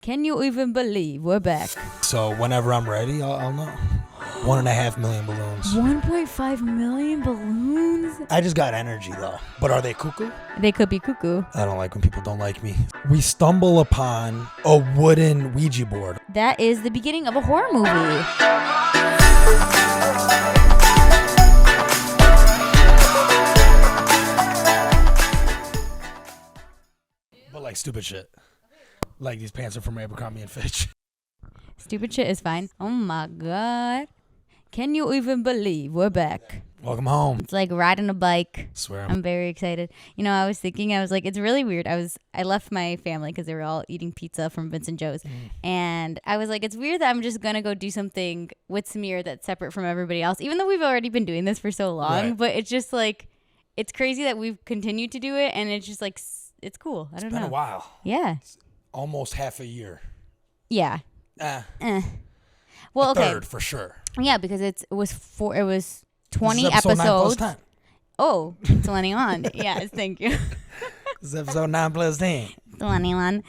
Can you even believe we're back? So whenever I'm ready, I'll know. 1.5 million balloons. 1.5 million balloons? I just got energy though. But are they cuckoo? They could be cuckoo. I don't like when people don't like me. We stumble upon a wooden Ouija board. That is the beginning of a horror movie. But like stupid shit. Like these pants are from Abercrombie and Fitch. Stupid shit is fine. Oh my God. Can you even believe we're back? Welcome home. It's like riding a bike. Swear. I'm very excited. You know, I was like, it's really weird. I left my family because they were all eating pizza from Vincent Joe's. And I was like, it's weird that I'm just going to go do something with Samir that's separate from everybody else, even though we've already been doing this for so long. Right. But it's just like, it's crazy that we've continued to do it. And it's just like, it's cool. I don't know. It's been a while. Yeah. It's almost half a year. Yeah. Well, a okay. third for sure. Yeah, because it was 20 this is episode 9 plus episodes. 10. Oh, 21. Yes, thank you. This is episode 9 plus 10. 21.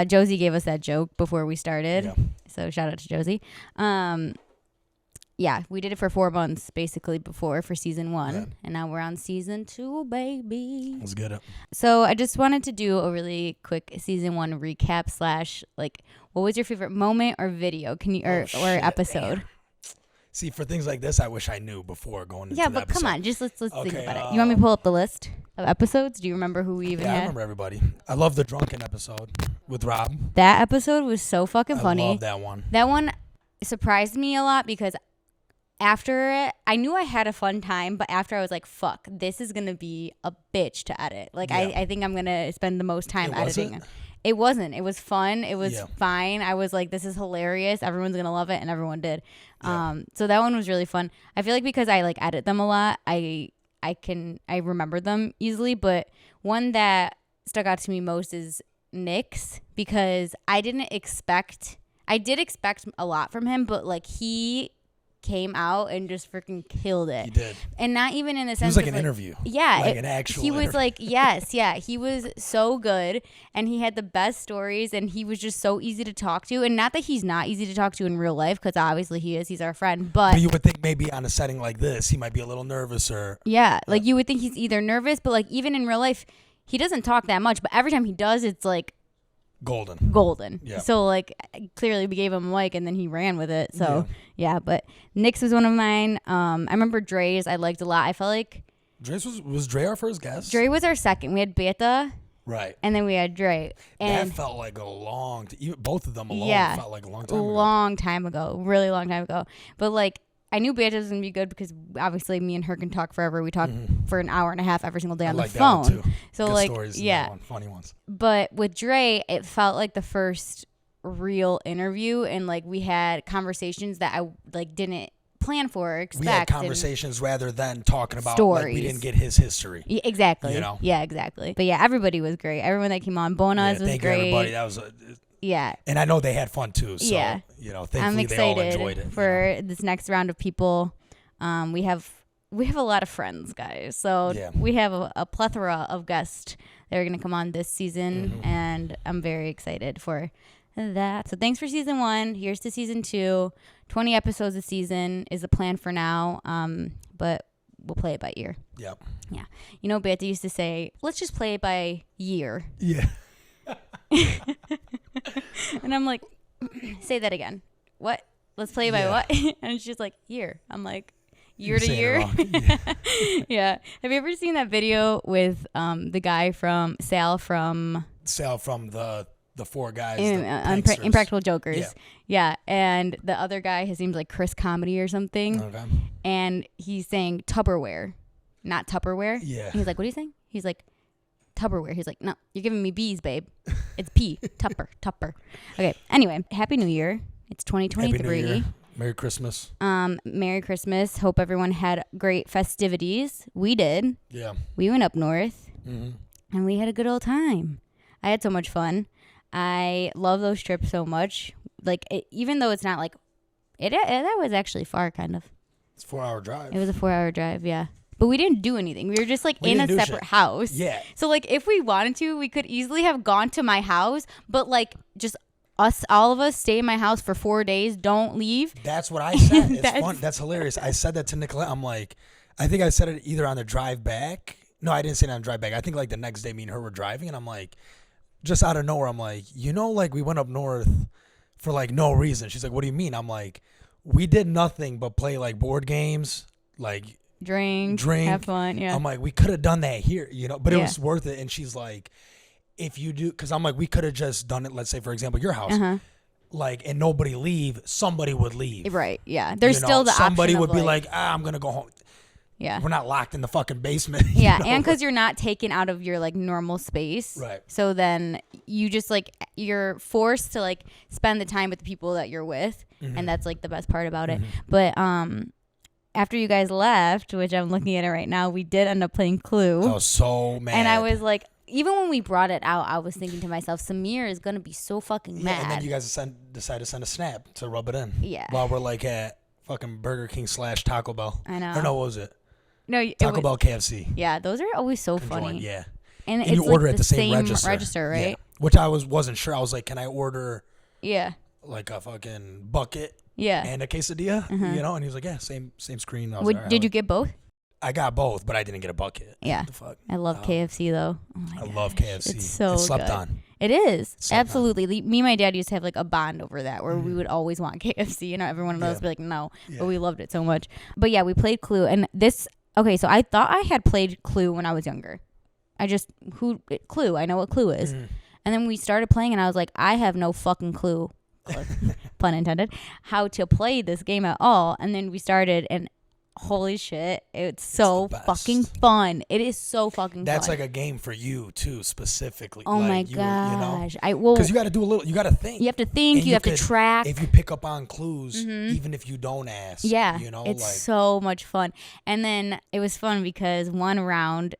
Josie gave us that joke before we started. Yeah. So shout out to Josie. Yeah, we did it for 4 months basically before for season 1. Yeah. And now we're on season 2, baby. Let's get it. So I just wanted to do a really quick season 1 recap / like, what was your favorite moment or video? Can you or episode? Damn. See, for things like this, I wish I knew before going into the episode. Yeah, but come on, just let's think about it. You want me to pull up the list of episodes? Do you remember who we even had? I remember everybody. I love the drunken episode with Rob. That episode was so fucking funny. I love that one. That one surprised me a lot because after it, I knew I had a fun time, but after I was like, fuck, this is going to be a bitch to edit. Like, yeah. I think I'm going to spend the most time editing. It wasn't. It was fun. It was fine. I was like, this is hilarious. Everyone's going to love it. And everyone did. Yeah. So that one was really fun. I feel like because I like edit them a lot, I remember them easily. But one that stuck out to me most is Nick's, because I did expect a lot from him, but like he came out and just freaking killed it. He did. And not even in the sense it was like of an interview. Yeah. Like an actual interview. Was like, yes, yeah. He was so good and he had the best stories and he was just so easy to talk to. And not that he's not easy to talk to in real life, because obviously he is. He's our friend. But you would think maybe on a setting like this, he might be a little nervous or... Yeah. Like you would think he's either nervous, but like even in real life, he doesn't talk that much. But every time he does, it's like... Golden. Yeah. So like clearly we gave him a mic and then he ran with it. So yeah, but Nick's was one of mine. I remember Dre's I liked a lot. I felt like was Dre our first guest? Dre was our second. We had Beta. Right. And then we had Dre. And that felt like a long even both of them alone felt like a long time ago. Long time ago. Really long time ago. But like I knew Beta was going to be good because obviously me and her can talk forever. We talk for an hour and a half every single day on the phone. That one too. So good like, stories funny ones. But with Dre, it felt like the first real interview, and like we had conversations that I like didn't plan for or expect. We had conversations rather than talking about stories. Like we didn't get his history. Yeah, exactly. You know? Yeah, exactly. But yeah, everybody was great. Everyone that came on, Bonas was thank great. You everybody. That was yeah. And I know they had fun too. So, thankfully I'm excited they all enjoyed it. For this next round of people. We have a lot of friends, guys. So we have a plethora of guests that are going to come on this season, and I'm very excited for that. So thanks for season 1. Here's to season 2. 20 episodes a season is the plan for now, but we'll play it by ear. Yep. Yeah. You know, Beta used to say, let's just play it by year. Yeah. And I'm like, say that again. What? Let's play it by what? And she's like, year. I'm like, year to year. Yeah. Have you ever seen that video with the guy from Sal from the 4 guys Impractical Jokers? Yeah. And the other guy, his name's like Chris Comedy or something. Okay. And he's saying Tupperware, not Tupperware. Yeah. And he's like, what are you saying? He's like, Tupperware. He's like, no, you're giving me B's, babe. It's P. Tupper. Okay. Anyway, Happy New Year. It's 2023. Happy New Year. Merry Christmas. Merry Christmas. Hope everyone had great festivities. We did. Yeah. We went up north, and we had a good old time. I had so much fun. I love those trips so much. Like, even though it's not like, that was actually far, kind of. It's a 4-hour drive. It was a 4-hour drive, yeah. But we didn't do anything. We were just like in a separate house. Yeah. So like if we wanted to, we could easily have gone to my house, but like just all of us stay in my house for 4 days. Don't leave. That's what I said. It's fun. That's hilarious. I said that to Nicolette. I'm like, I think I said it either on the drive back. No, I didn't say it on the drive back. I think like the next day me and her were driving, and I'm like, just out of nowhere, I'm like, like we went up north for like no reason. She's like, what do you mean? I'm like, we did nothing but play like board games, like drink, have fun. Yeah. I'm like, we could have done that here, but it was worth it. And she's like, if you do, because I'm like, we could have just done it. Let's say, for example, your house, like, and nobody leave, somebody would leave. Right. Yeah. There's still the somebody option would of be like, I'm gonna go home. Yeah. We're not locked in the fucking basement. Yeah. And because you're not taken out of your like normal space. Right. So then you just like, you're forced to like spend the time with the people that you're with. And that's like the best part about it. But after you guys left, which I'm looking at it right now, we did end up playing Clue. I was so mad. And I was like, even when we brought it out, I was thinking to myself, Samir is going to be so fucking mad. And then you guys decided to send a snap to rub it in. Yeah. While we're like at fucking Burger King / Taco Bell. I know. Or no, what was it? No, Taco Bell, KFC. Yeah, those are always so funny. Yeah. And it's you order like at the same register, right? Yeah. Which I wasn't sure. I was like, can I order like a fucking bucket and a quesadilla? And he was like, yeah, same screen. I was like, did you get both? I got both, but I didn't get a bucket. Yeah. What the fuck? I love KFC though. Oh my I gosh. love KFC. It's so slept good. on. It is. Slept Absolutely. Me and my dad used to have like a bond over that where we would always want KFC. Everyone would always be like, no. Yeah. But we loved it so much. But yeah, we played Clue. And okay, so I thought I had played Clue when I was younger. Clue. I know what Clue is. And then we started playing and I was like, I have no fucking clue, pun intended, how to play this game at all. And then we started and holy shit, it's so fucking fun. It is so fucking That's fun. like a game for you too, specifically. Oh like my gosh. Because you got to do you got to think. You have to think, you have to track. If you pick up on clues, even if you don't ask. Yeah, it's so much fun. And then it was fun because one round,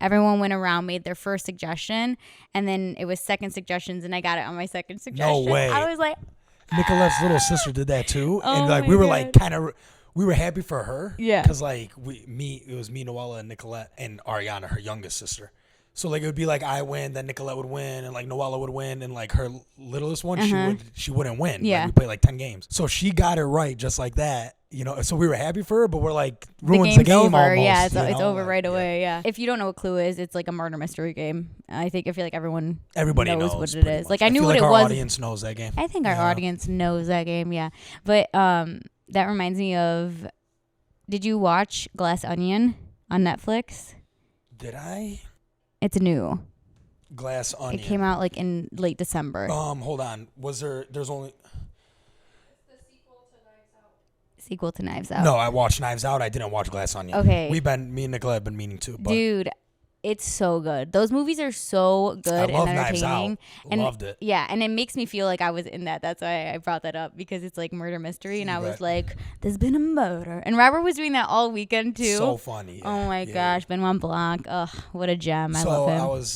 everyone went around, made their first suggestion, and then it was second suggestions, and I got it on my second suggestion. No way. I was like, Nicolette's little sister did that too. Oh and like my we were God. like kind of... We were happy for her. Yeah. Because, like, it was me, Noella, and Nicolette, and Ariana, her youngest sister. So, like, it would be like I win, then Nicolette would win, and, like, Noella would win, and, like, her littlest one, she wouldn't win. Yeah. Like, we played, like, 10 games. So, she got it right just like that. So we were happy for her, but we're, like, ruins the game over. almost. Yeah, it's over right away, yeah. If you don't know what Clue is, it's, like, a murder mystery game. I feel like everybody knows what it is. Like, I knew what it was. Our audience knows that game. I think our audience knows that game, yeah. But that reminds me of... Did you watch Glass Onion on Netflix? Did I? It's new. Glass Onion. It came out like in late December. Hold on. There's only... It's the Sequel to Knives Out. No, I watched Knives Out. I didn't watch Glass Onion. Okay. Me and Nicola have been meaning to. But dude, it's so good. Those movies are so good I love and Knives entertaining. Out. And loved it. Yeah, and it makes me feel like I was in that. That's why I brought that up, because it's like murder mystery, and I was like, "There's been a murder." And Robert was doing that all weekend too. So funny. Yeah. Oh my gosh, Benoit Blanc. Ugh, what a gem! I So love him. I was.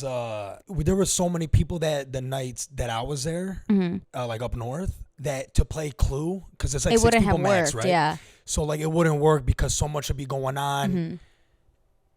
There were so many people that the nights that I was there, like up north, that to play Clue, because it's like it 6 wouldn't people have max, worked. right? Yeah. So like it wouldn't work because so much would be going on.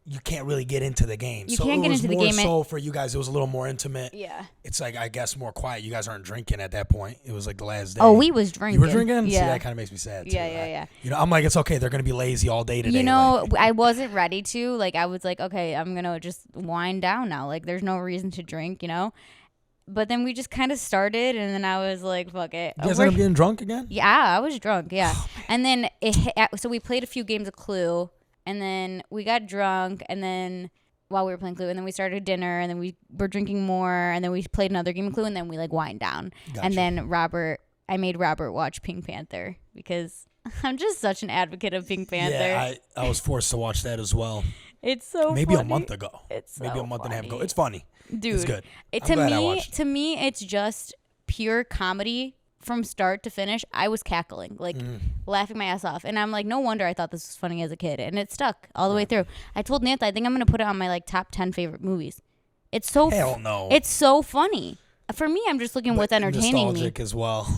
You can't really get into the game. You can't get into the game. So for you guys, it was a little more intimate. Yeah. It's like, I guess, more quiet. You guys aren't drinking at that point. It was like the last day. Oh, we was drinking. You were drinking? Yeah. See, that kind of makes me sad too. Yeah. I'm like, it's okay. They're going to be lazy all day today. I wasn't ready to. Like, I was like, okay, I'm going to just wind down now. Like, there's no reason to drink, But then we just kind of started, and then I was like, fuck it. You guys end up getting drunk again? Yeah, I was drunk, yeah. And then, so we played a few games of Clue, and then we got drunk, and then while we were playing Clue, and then we started dinner, and then we were drinking more, and then we played another game of Clue, and then we like wind down. Gotcha. And then I made Robert watch Pink Panther because I'm just such an advocate of Pink Panther. Yeah, I was forced to watch that as well. It's so maybe funny. A month ago. It's maybe so a month and a half ago. funny. It's funny. Dude, it's good. To me, it's just pure comedy from start to finish. I was cackling, like laughing my ass off, and I'm like, no wonder I thought this was funny as a kid, and it stuck all the way through. I told Nantha, I think I'm gonna put it on my like top 10 favorite movies. It's so hell no. It's so funny. For me, I'm just looking what's entertaining nostalgic me. as well.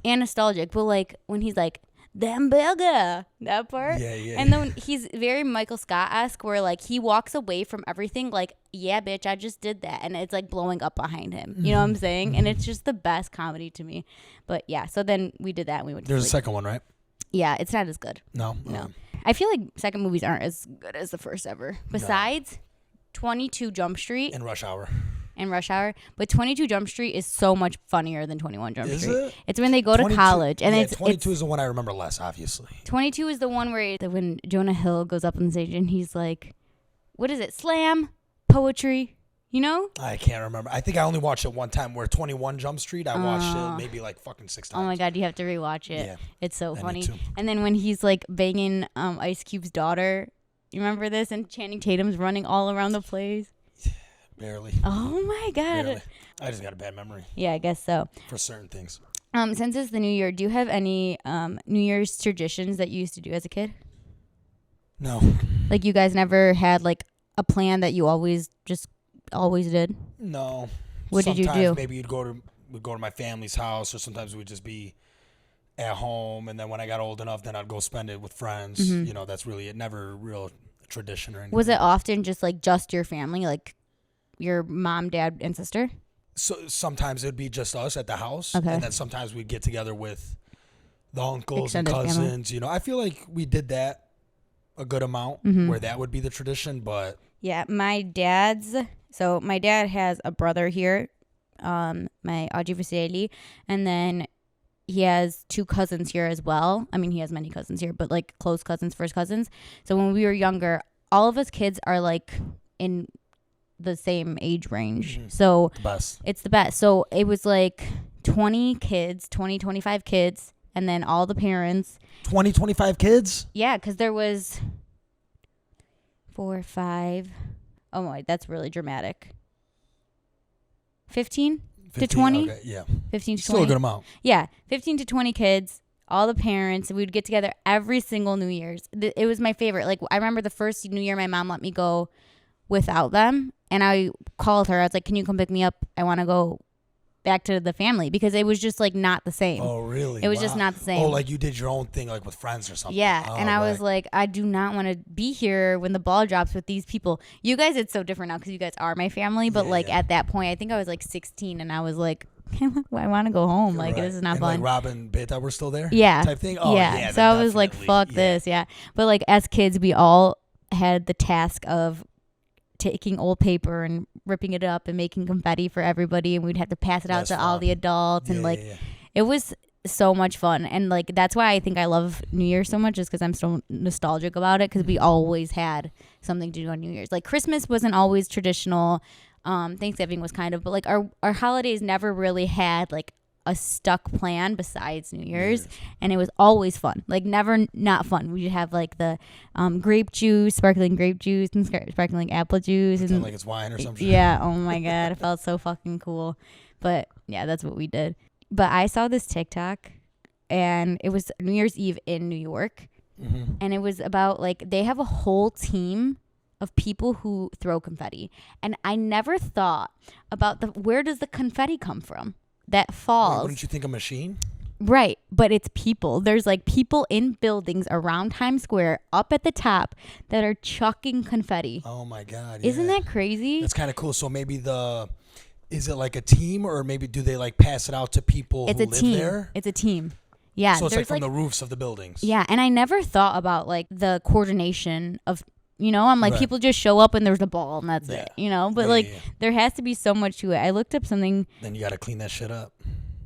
And nostalgic, but like when he's like, damn burger. That part. Yeah. And then he's very Michael Scott-esque where like he walks away from everything like, yeah, bitch, I just did that. And it's like blowing up behind him. You know what I'm saying? And it's just the best comedy to me. But yeah, so then we did that and we went to There's a sleep. second one, right? Yeah, it's not as good. No. No. I feel like second movies aren't as good as the first ever. Besides 22 Jump Street In Rush Hour. and Rush Hour. But 22 Jump Street is so much funnier than 21 Jump Is Street. it? It's when they go to 22 college. And yeah, it's 22 is the one I remember less, obviously. 22 is the one where when Jonah Hill goes up on stage and he's like, what is it? Slam? Poetry? You know? I can't remember. I think I only watched it one time. Where 21 Jump Street, I watched it maybe like fucking 6 times. Oh my God, you have to rewatch it. Yeah. It's so I funny. need to. And then when he's like banging Ice Cube's daughter, you remember this? And Channing Tatum's running all around the place. Barely. Oh my God. Barely. I just got a bad memory Yeah, I guess so. for certain things. Since it's the new year, do you have any New Year's traditions that you used to do as a kid? No. Like you guys never had like a plan that you always did? No. What did you Sometimes do? maybe we'd go to my family's house, or sometimes we'd just be at home. And then when I got old enough, then I'd go spend it with friends. Mm-hmm. You know, that's really it. Never a real tradition or anything. Was it often just your family, like your mom, dad, and sister? So sometimes it'd be just us at the house, Okay. and then sometimes we'd get together with the uncles Extended and family. cousins. You know, I feel like we did that a good amount, Mm-hmm. where that would be the tradition. But Yeah, my dad has a brother here, my Audrey Vasili, and then he has 2 cousins here as well. I mean, he has many cousins here, but like close cousins, first cousins. So when we were younger, all of us kids are like in the same age range. So the best. it's the best. So it was like 25 kids, and then all the parents. 25 kids? Yeah, because there was 4, 5. Oh my, that's really dramatic. 15 to 20? Okay, yeah. 15 to Still 20. a good amount. Yeah, 15 to 20 kids, all the parents. We'd get together every single New Year's. It was my favorite. Like, I remember the first New Year my mom let me go without them, and I called her. I was like, can you come pick me up? I want to go back to the family, because it was just like not the same. Oh, really? It was Wow. just not the same. Oh, like you did your own thing, like with friends or something. Yeah, Oh, and I was right. like, I do not want to be here when the ball drops with these people. You guys, it's so different now because you guys are my family. But Yeah, like yeah. at that point, I think I was like 16, and I was like, I want to go home. Like, Right. this is not and fun. Like Robin Beta were still there? Yeah. Type thing? Oh, yeah. So I was like, definitely. fuck Yeah. this. Yeah. But like as kids, we all had the task of taking old paper and ripping it up and making confetti for everybody, and we'd have to pass it out That's to all fun. the adults. And Yeah, like, yeah. it was so much fun. And like, that's why I think I love New Year's so much, is because I'm so nostalgic about it, because we always had something to do on New Year's. Like Christmas wasn't always traditional. Thanksgiving was kind of, but like our holidays never really had like a stuck plan besides New Year's, and it was always fun. Like never not fun. We'd have like the grape juice, sparkling grape juice, and sparkling apple juice, Pretend and like it's wine or something. yeah. Oh my God, it felt so fucking cool. But yeah, that's what we did. But I saw this TikTok, and it was New Year's Eve in New York, Mm-hmm. and it was about like they have a whole team of people who throw confetti, and I never thought about where does the confetti come from that falls. Wouldn't you think a machine? Right, but it's people. There's like people in buildings around Times Square up at the top that are chucking confetti. Oh my God. Isn't yeah. that crazy? That's kind of cool. So maybe is it like a team, or maybe do they like pass it out to people It's who a live team. there? It's a team. Yeah, So it's like there's from the roofs of the buildings. yeah, and I never thought about like the coordination of, I'm like, Right. people just show up and there's a ball and that's it, but Yeah, like yeah. there has to be so much to it. I looked up something. Then you got to clean that shit up.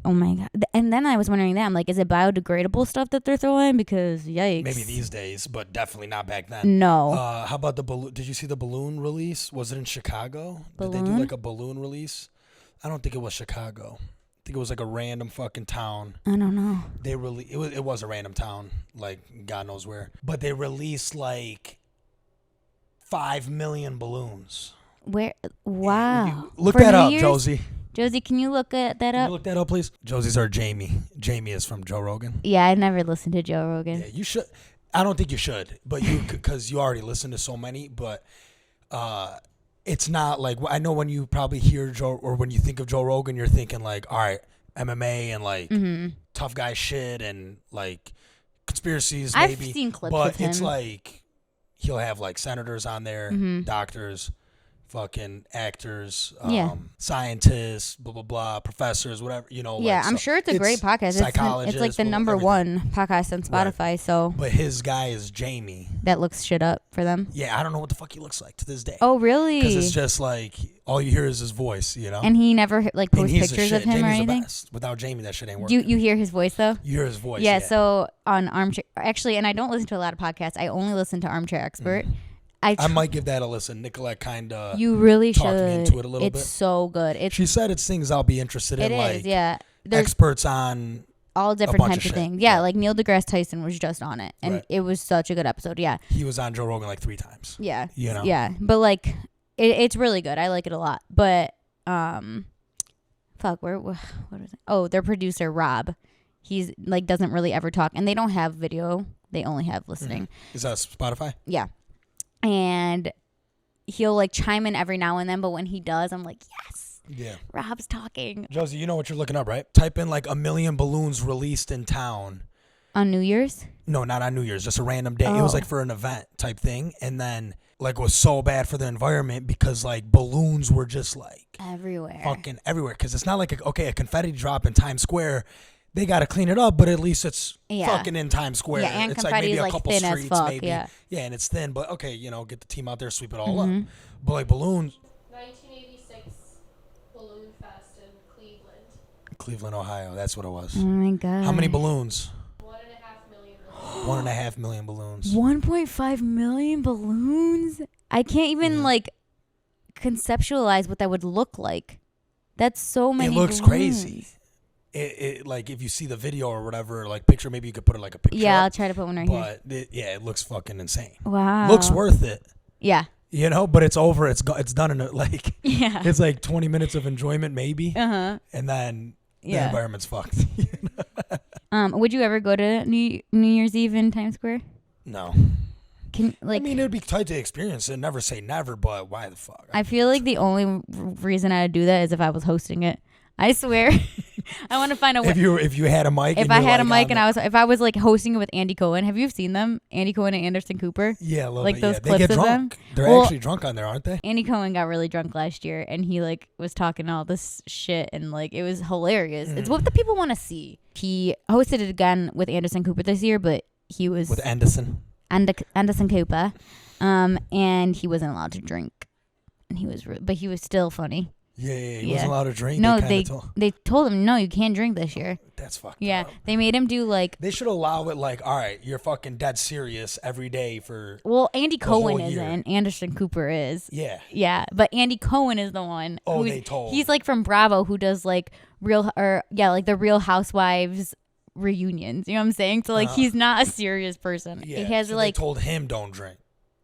Oh my God. And then I was wondering that, I'm like, is it biodegradable stuff that they're throwing? Because yikes. Maybe these days, but definitely not back then. No. How about the balloon? Did you see the balloon release? Was it in Chicago? Did they do Balloon? like a balloon release? I don't think it was Chicago. I think it was like a random fucking town. I don't know. It was a random town, like God knows where. But they released like 5 million balloons. Where? Wow. Look For that New up, Year's? Josie. Josie, can you look that Can you up? look that up, please? Josie's our Jamie. Jamie is from Joe Rogan. Yeah, I never listened to Joe Rogan. Yeah, you should. I don't think you should, but you because you already listen to so many. But it's not like, I know when you probably hear Joe, or when you think of Joe Rogan, you're thinking like, all right, MMA and like Mm-hmm. tough guy shit and like conspiracies, I've maybe. seen clips but with him. it's like he'll have like senators on there, doctors, fucking actors, scientists, blah blah blah, professors, whatever, Yeah, like, I'm sure it's a great podcast. It's like the number one podcast on Spotify. Right. So, but his guy is Jamie. That looks shit up for them. Yeah, I don't know what the fuck he looks like to this day. Oh, really? Because it's just like all you hear is his voice, And he never like posts pictures of him Jamie's or anything. The best. Without Jamie, that shit ain't working. You hear his voice though? You hear his voice. Yeah. So on Armchair, actually, and I don't listen to a lot of podcasts. I only listen to Armchair Expert. I might give that a listen. Nicolette kind of you really talked should. me into it a little bit. It's so good. She said it's things I'll be interested in. It like is, yeah. There's experts on all different types of shit. things. Yeah, like Neil deGrasse Tyson was just on it, and Right. it was such a good episode. Yeah. He was on Joe Rogan like 3 times. Yeah. Yeah, but like it's really good. I like it a lot. But fuck, what is it? Oh, their producer Rob, he's like doesn't really ever talk, and they don't have video. They only have listening. Is that Spotify? Yeah, and he'll like chime in every now and then, but when he does, I'm like, yes. Yeah. Rob's talking. Josie, you know what you're looking up, right? Type in like 1 million balloons released in town. On New Year's? No, not on New Year's, just a random day. It was like for an event type thing. And then like it was so bad for the environment because like balloons were just like everywhere. Fucking everywhere. Because it's not like, a confetti drop in Times Square. They got to clean it up, but at least it's fucking in Times Square. Yeah, and it's confetti like maybe is a like couple thin streets, as fuck, maybe. yeah. Yeah, and it's thin, but okay, get the team out there, sweep it all up. But like balloons. 1986 Balloon Fest in Cleveland. Cleveland, Ohio. That's what it was. Oh my God. How many balloons? 1.5 million. 1.5 million balloons. 1.5 million balloons? I can't even like conceptualize what that would look like. That's so many. It looks balloons. crazy. It like if you see the video or whatever, like picture, maybe you could put it like a picture. Yeah, up, I'll try to put one right here. But it looks fucking insane. Wow. Looks worth it. Yeah. But it's over. It's done in like. Yeah. It's like 20 minutes of enjoyment maybe. Uh-huh. And then the Yeah. environment's fucked. Would you ever go to New Year's Eve in Times Square? No. I mean, it'd be tight to experience it. Never say never, but why the fuck? I feel like the only reason I'd do that is if I was hosting it. I swear. I want to find out if you had a mic. If I had a mic and I was like hosting it with Andy Cohen. Have you seen them? Andy Cohen and Anderson Cooper? Yeah, a little like bit, those yeah. clips They get of drunk. them. They're actually drunk on there, aren't they? Andy Cohen got really drunk last year, and he like was talking all this shit, and like it was hilarious. It's what the people want to see. He hosted it again with Anderson Cooper this year, but he was with Anderson Cooper, and he wasn't allowed to drink, and but he was still funny. Yeah, he wasn't allowed to drink. No, they told him, no, you can't drink this year. That's fucked up. Yeah, they made him do like. They should allow it like, all right, you're fucking dead serious every day for. Well, Andy Cohen isn't. Anderson Cooper is. Yeah. Yeah, but Andy Cohen is the one. Oh, they told. He's like from Bravo, who does like like the Real Housewives reunions. You know what I'm saying? So like he's not a serious person. Yeah. He has so like. They told him don't drink.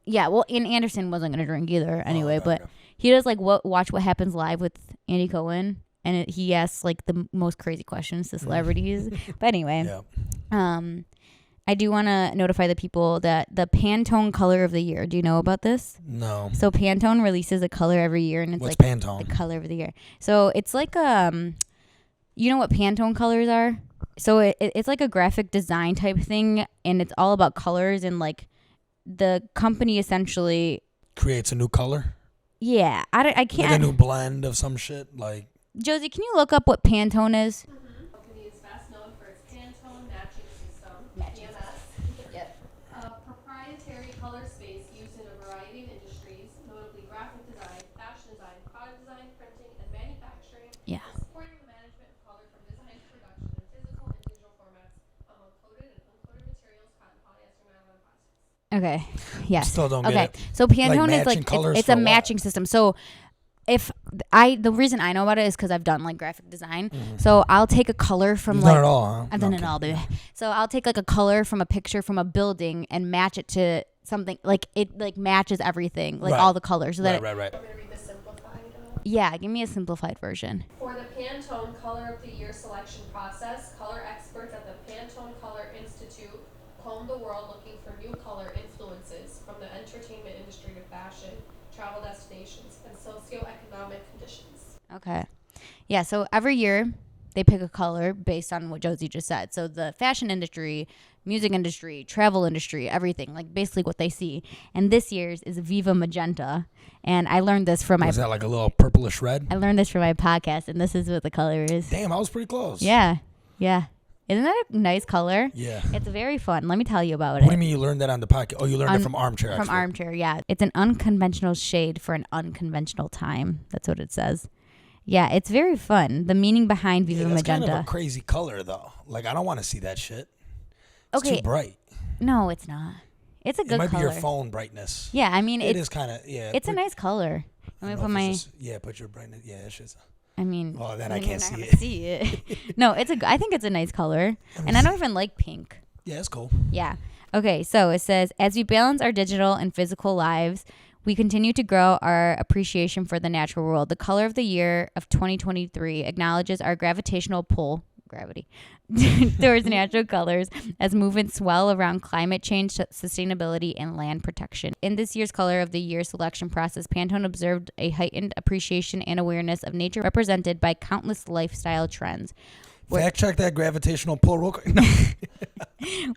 Yeah, well, and Anderson wasn't gonna drink either anyway, but he does like watch what happens live with Andy Cohen, and he asks like the most crazy questions to celebrities. But anyway, I do want to notify the people that the Pantone color of the year. Do you know about this? No. So Pantone releases a color every year, and it's What's like Pantone? the color of the year. So it's like you know what Pantone colors are? So it's like a graphic design type thing, and it's all about colors, and like the company essentially creates a new color. Yeah, I can't. Like a new blend of some shit, like. Josie, can you look up what Pantone is? The company is best known for its Pantone matching system, PMS. Yep. A proprietary color space used in a variety of industries, notably graphic design, fashion design, product design, printing, and manufacturing. Yeah. Supporting the management of color from design to production in physical and digital formats among coated and uncoated materials, cotton, polyester, nylon, and plastics. Okay. Yes. Still don't get it. So Pantone is matching like colors it's a for what? matching system. So the reason I know about it is because I've done like graphic design. So I'll take a color from You've like done it all, huh? I've done it all, dude. So I'll take like a color from a picture from a building and match it to something like it like matches everything, like all the colors. So that right. I'm going to read the simplified. Yeah, give me a simplified version. For the Pantone Color of the Year selection process, color experts at the Pantone Color Institute comb the world looking for new color influences from the entertainment industry to fashion, travel destinations, and socioeconomic conditions. Okay. Yeah, so every year they pick a color based on what Josie just said. So the fashion industry, music industry, travel industry, everything, like basically what they see. And this year's is Viva Magenta. And I learned this from Was that like a little purplish red? I learned this from my podcast, and this is what the color is. Damn, I was pretty close. Yeah. Yeah. Isn't that a nice color? Yeah. It's very fun. Let me tell you about it. What do you mean you learned that on the podcast? Oh, you learned it from Armchair, From actually. Armchair, yeah. It's an unconventional shade for an unconventional time. That's what it says. Yeah, it's very fun. The meaning behind Viva that's Magenta. Kind of a crazy color, though. Like, I don't want to see that shit. It's Okay. too bright. No, it's not. It's a good color. It might be your phone brightness. Yeah, I mean, it is kind of, yeah. It's a nice color. Let me put my... put your brightness. Yeah, that shit's... I mean... Well, then I can't see it. No, I think it's a nice color. And I don't even like pink. Yeah, it's cool. Yeah. Okay, so it says, as we balance our digital and physical lives, we continue to grow our appreciation for the natural world. The color of the year of 2023 acknowledges our gravitational pull, gravity, towards natural colors as movements swell around climate change, sustainability, and land protection. In this year's Color of the Year selection process, Pantone observed a heightened appreciation and awareness of nature represented by countless lifestyle trends. Fact check that gravitational pull real quick. No.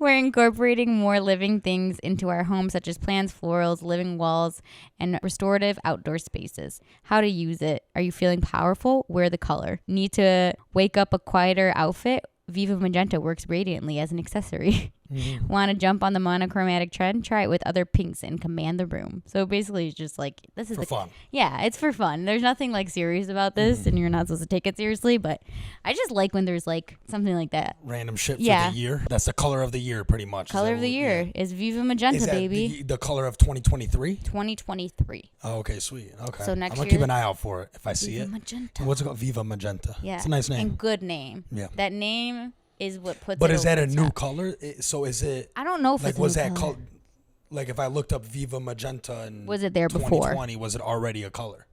We're incorporating more living things into our homes, such as plants, florals, living walls, and restorative outdoor spaces. How to use it. Are you feeling powerful? Wear the color. Need to wake up a quieter outfit? Viva Magenta works radiantly as an accessory. Mm-hmm. Want to jump on the monochromatic trend? Try it with other pinks and command the room. So basically, it's just like, this is for fun. Yeah, it's for fun. There's nothing like serious about this, and you're not supposed to take it seriously. But I just like when there's like something like that. Random shit for the year. That's the color of the year, pretty much. Color of the year is Viva Magenta, is that baby. The color of 2023? 2023. Oh, okay, sweet. Okay. So next I'm gonna year, keep an eye out for it if I see Viva it. Magenta. What's it called? Viva Magenta. Yeah, it's a nice name. And good name. Yeah. That name is what puts. But it is that over a the new top. color? So is it? I don't know if like it's was a new that color. like if I looked up Viva Magenta and was it there before 2020? Was it already a color?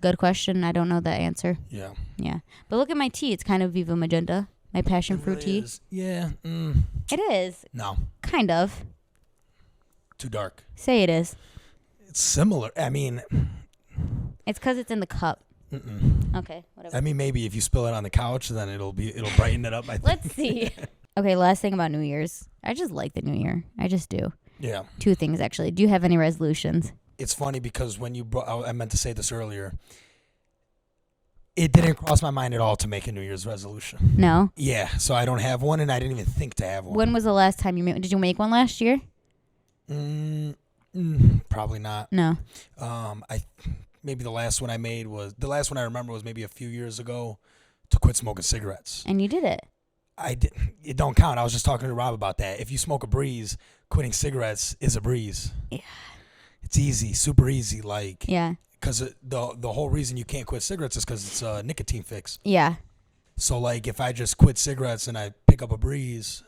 Good question. I don't know that answer. Yeah. Yeah, but look at my tea. It's kind of Viva Magenta. My passion fruit tea. Is. Yeah. It is. No. Kind of. Too dark. Say it is. It's similar. I mean. It's because it's in the cup. Mm-mm. Okay, whatever. I mean, maybe if you spill it on the couch, then it'll brighten it up. I think. Let's see. Okay, last thing about New Year's. I just like the New Year. I just do. Yeah. Two things, actually. Do you have any resolutions? It's funny because when you brought, I meant to say this earlier. It didn't cross my mind at all to make a New Year's resolution. No? Yeah, so I don't have one, and I didn't even think to have one. When was the last time you made? Did you make one last year? Probably not. No. Maybe the last one I remember was maybe a few years ago to quit smoking cigarettes. And you did it. I did. It don't count. I was just talking to Rob about that. If you smoke a breeze, quitting cigarettes is a breeze. Yeah. It's easy, super easy. Like yeah. Because the whole reason you can't quit cigarettes is because it's a nicotine fix. Yeah. So like if I just quit cigarettes and I pick up a breeze,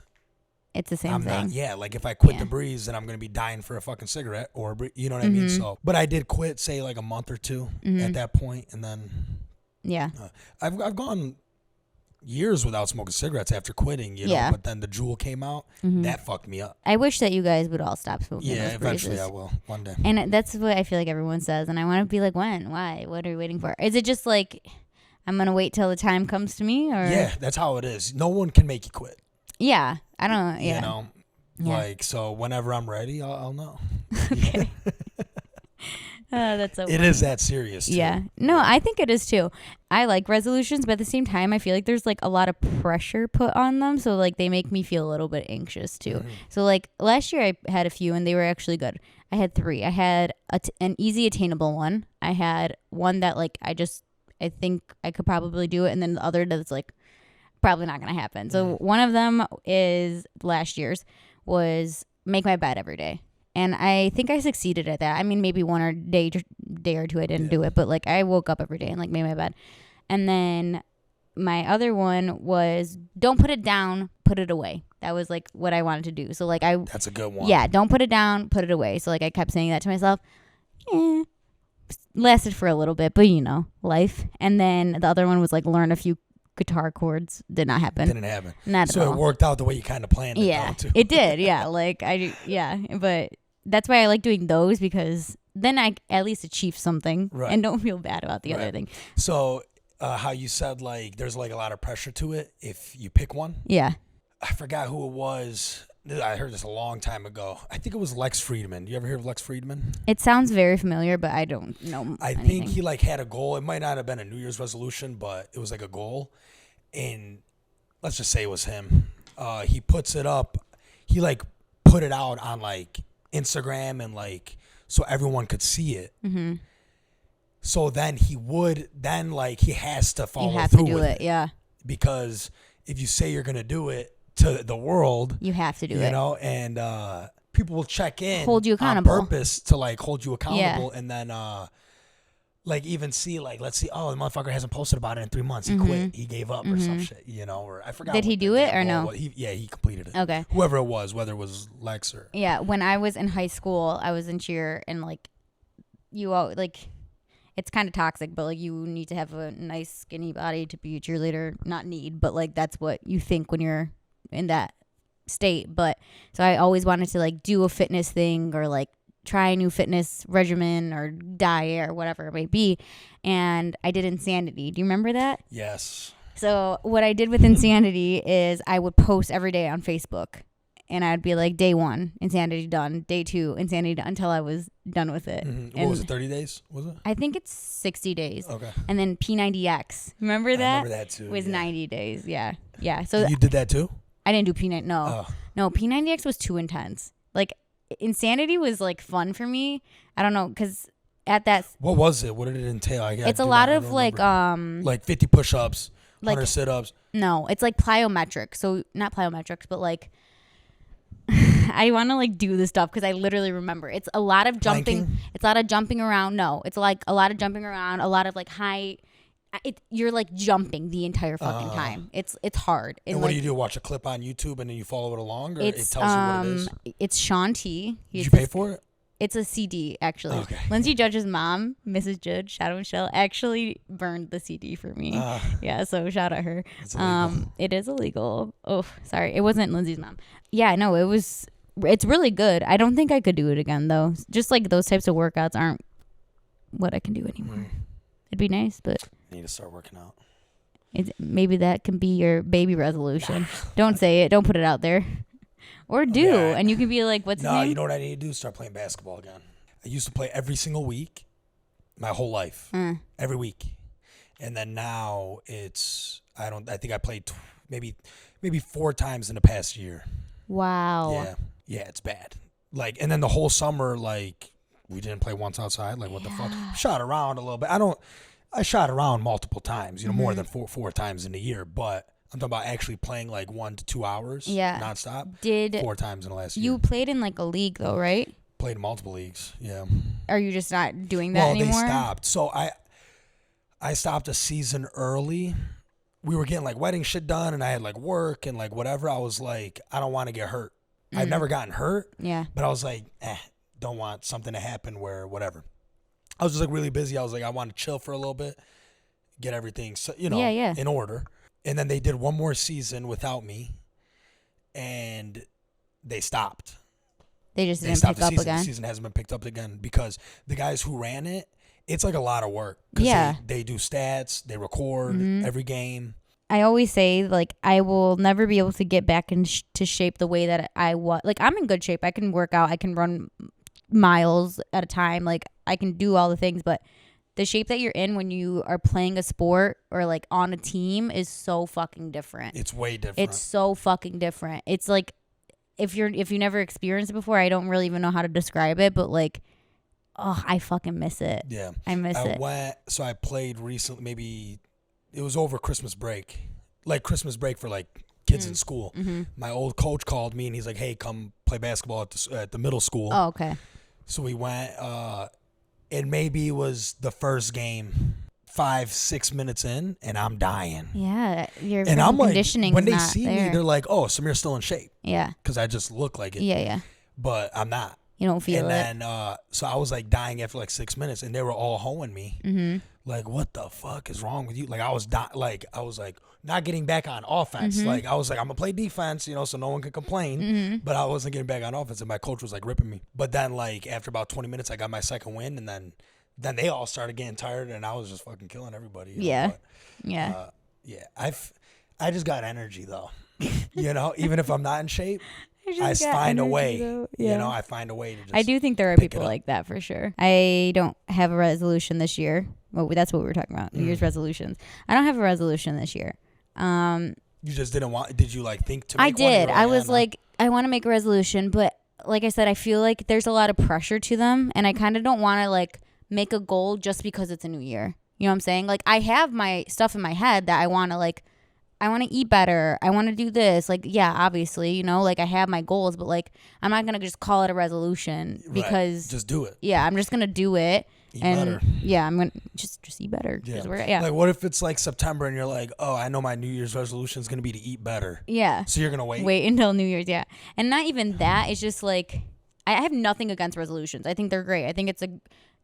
it's the same thing. Like if I quit the breeze, then I'm gonna be dying for a fucking cigarette or you know what I mean. So, but I did quit, say like a month or two at that point, and then I've gone years without smoking cigarettes after quitting, you know. But then the Juul came out, that fucked me up. I wish that you guys would all stop smoking. Yeah, those eventually breezes. I will one day. And that's what I feel like everyone says, and I want to be like, when, why, what are you waiting for? Is it just like I'm gonna wait till the time comes to me, or yeah, that's how it is. No one can make you quit. Yeah, I don't. Yeah, you know, like so. Whenever I'm ready, I'll know. Okay. That's so. It is that serious. Too. Yeah. No, I think it is too. I like resolutions, but at the same time, I feel like there's like a lot of pressure put on them, so like they make me feel a little bit anxious too. So like last year, I had a few, and they were actually good. I had 3. I had an easy attainable one. I had one that like I think I could probably do it, and then the other that's like probably not gonna happen. So one of them is last year's was make my bed every day, and I think I succeeded at that. I mean, maybe one day or two I didn't do it, but like I woke up every day and like made my bed. And then my other one was don't put it down, put it away. That was like what I wanted to do. So like that's a good one. Yeah, don't put it down, put it away. So like I kept saying that to myself. Lasted for a little bit, but you know, life. And then the other one was like learn a few guitar chords. Did not happen. Didn't happen. Not so at all. It worked out the way you kind of planned it. Yeah, too. It did. Yeah, but that's why I like doing those, because then I at least achieve something and don't feel bad about the other thing. So how you said like there's like a lot of pressure to it if you pick one. Yeah. I forgot who it was. I heard this a long time ago. I think it was Lex Friedman. You ever hear of Lex Friedman? It sounds very familiar, but I don't know. I think he like had a goal. It might not have been a New Year's resolution, but it was like a goal. And let's just say it was him. He puts it up. He like put it out on like Instagram and like so everyone could see it. Mm-hmm. So then he has to follow through. You have to do it, yeah. Because if you say you're gonna do it to the world, you have to do it. You know, and people will check in, hold you accountable on purpose to like hold you accountable, and then like even see like let's see, oh the motherfucker hasn't posted about it in 3 months. He quit, he gave up or some shit, you know, or I forgot. Did he do it or no? He completed it. Okay, whoever it was, whether it was Lex or when I was in high school, I was in cheer and like you all like. It's kind of toxic, but like you need to have a nice skinny body to be a cheerleader. Not need, but like that's what you think when you're in that state. But so I always wanted to like do a fitness thing or like try a new fitness regimen or diet or whatever it may be. And I did Insanity. Do you remember that? Yes. So what I did with Insanity is I would post every day on Facebook. And I'd be like, day 1, Insanity done. Day 2, Insanity done, until I was done with it. Mm-hmm. What was it, 30 days, was it? I think it's 60 days. Okay. And then P90X. Remember that? I remember that too. Was 90 days, yeah. Yeah. So you did that too? I didn't do P90, no. Oh. No, P90X was too intense. Like, Insanity was, like, fun for me. I don't know, because at that... What was it? What did it entail? It's a lot of, like... like 50 push-ups, 100 sit-ups. No, it's, like, plyometric. So, not plyometrics, but, like... I want to like do this stuff because I literally remember it's a lot of jumping. Planking? It's a lot of jumping around. No, it's like a lot of jumping around, a lot of like high. You're like jumping the entire fucking time. It's hard. And what do you do? Watch a clip on YouTube and then you follow it along, or it tells you what it is? It's Sean T. Did you pay for it? It's a CD, actually. Okay. Lindsay Judge's mom, Mrs. Judge, shout out Michelle, actually burned the CD for me. Yeah, so shout out her. It is illegal. Oh, sorry. It wasn't Lindsay's mom. Yeah, no, it's really good. I don't think I could do it again, though. Just like those types of workouts aren't what I can do anymore. It'd be nice, but... I need to start working out. Maybe that can be your baby resolution. Don't say it. Don't put it out there. Or do, and you can be like, what's his name? No, you know what I need to do? Start playing basketball again. I used to play every single week, my whole life, every week, and then now I think I played maybe 4 times in the past year. Wow. Yeah, it's bad. Like, and then the whole summer, like, we didn't play once outside. Like, what the fuck? Shot around a little bit. I shot around multiple times. You know, more than four times in a year, but. I'm talking about actually playing like 1 to 2 hours nonstop. 4 times in the last year. You played in like a league though, right? Played in multiple leagues, yeah. Are you just not doing that anymore? Well, they stopped. So I stopped a season early. We were getting like wedding shit done and I had like work and like whatever. I was like, I don't want to get hurt. I've never gotten hurt. Yeah. But I was like, don't want something to happen where whatever. I was just like really busy. I was like, I want to chill for a little bit, get everything, in order. And then they did one more season without me, and they stopped. They just didn't pick up again? The season hasn't been picked up again because the guys who ran it, it's like a lot of work. Yeah. They do stats, they record every game. I always say, like, I will never be able to get back into shape the way that I was. Like, I'm in good shape. I can work out. I can run miles at a time. Like, I can do all the things, but... the shape that you're in when you are playing a sport or like on a team is so fucking different. It's way different. It's so fucking different. It's like if you never experienced it before, I don't really even know how to describe it, but like, oh, I fucking miss it. Yeah. I miss it. So I played recently, maybe it was over Christmas break. Like Christmas break for like kids in school. Mm-hmm. My old coach called me and he's like, hey, come play basketball at the middle school. Oh, okay. So we went, and maybe it was the first game 5-6 minutes in and I'm dying. Yeah. And I'm like, conditioning when they see me, they're like, oh, Samir's still in shape. Yeah. Because I just look like it. Yeah. But I'm not. You don't feel it. And then, so I was like dying after like 6 minutes and they were all hoeing me. Mm-hmm. Like, what the fuck is wrong with you? Like, I was not getting back on offense. Mm-hmm. Like, I was like, I'm going to play defense, so no one can complain. Mm-hmm. But I wasn't getting back on offense and my coach was like ripping me. But then, like, after about 20 minutes, I got my second win and then then they all started getting tired, and I was just fucking killing everybody. Yeah. But, Yeah. I just got energy though. Even if I'm not in shape, I just got find a energy, way. though. Yeah. I find a way to just. I do think there are pick people it up. like that for sure. I don't have a resolution this year. Well, that's what we were talking about. New Year's resolutions. I don't have a resolution this year. You just didn't want. Did you think to? I Make one? did. You're I was no. like, I want to make a resolution, but like I said, I feel like there's a lot of pressure to them, and I kind of don't want to make a goal just because it's a new year. You know what I'm saying? Like, I have my stuff in my head that I want to I want to eat better. I want to do this. Yeah, obviously, I have my goals, but I'm not going to just call it a resolution because right. Just do it. Yeah, I'm just going to do it. Eat better. Yeah, I'm going to just eat better. Yeah. What if it's September and you're like, oh, I know my New Year's resolution is going to be to eat better. Yeah. So you're going to wait? Wait until New Year's, yeah. And not even that. It's just I have nothing against resolutions. I think they're great. I think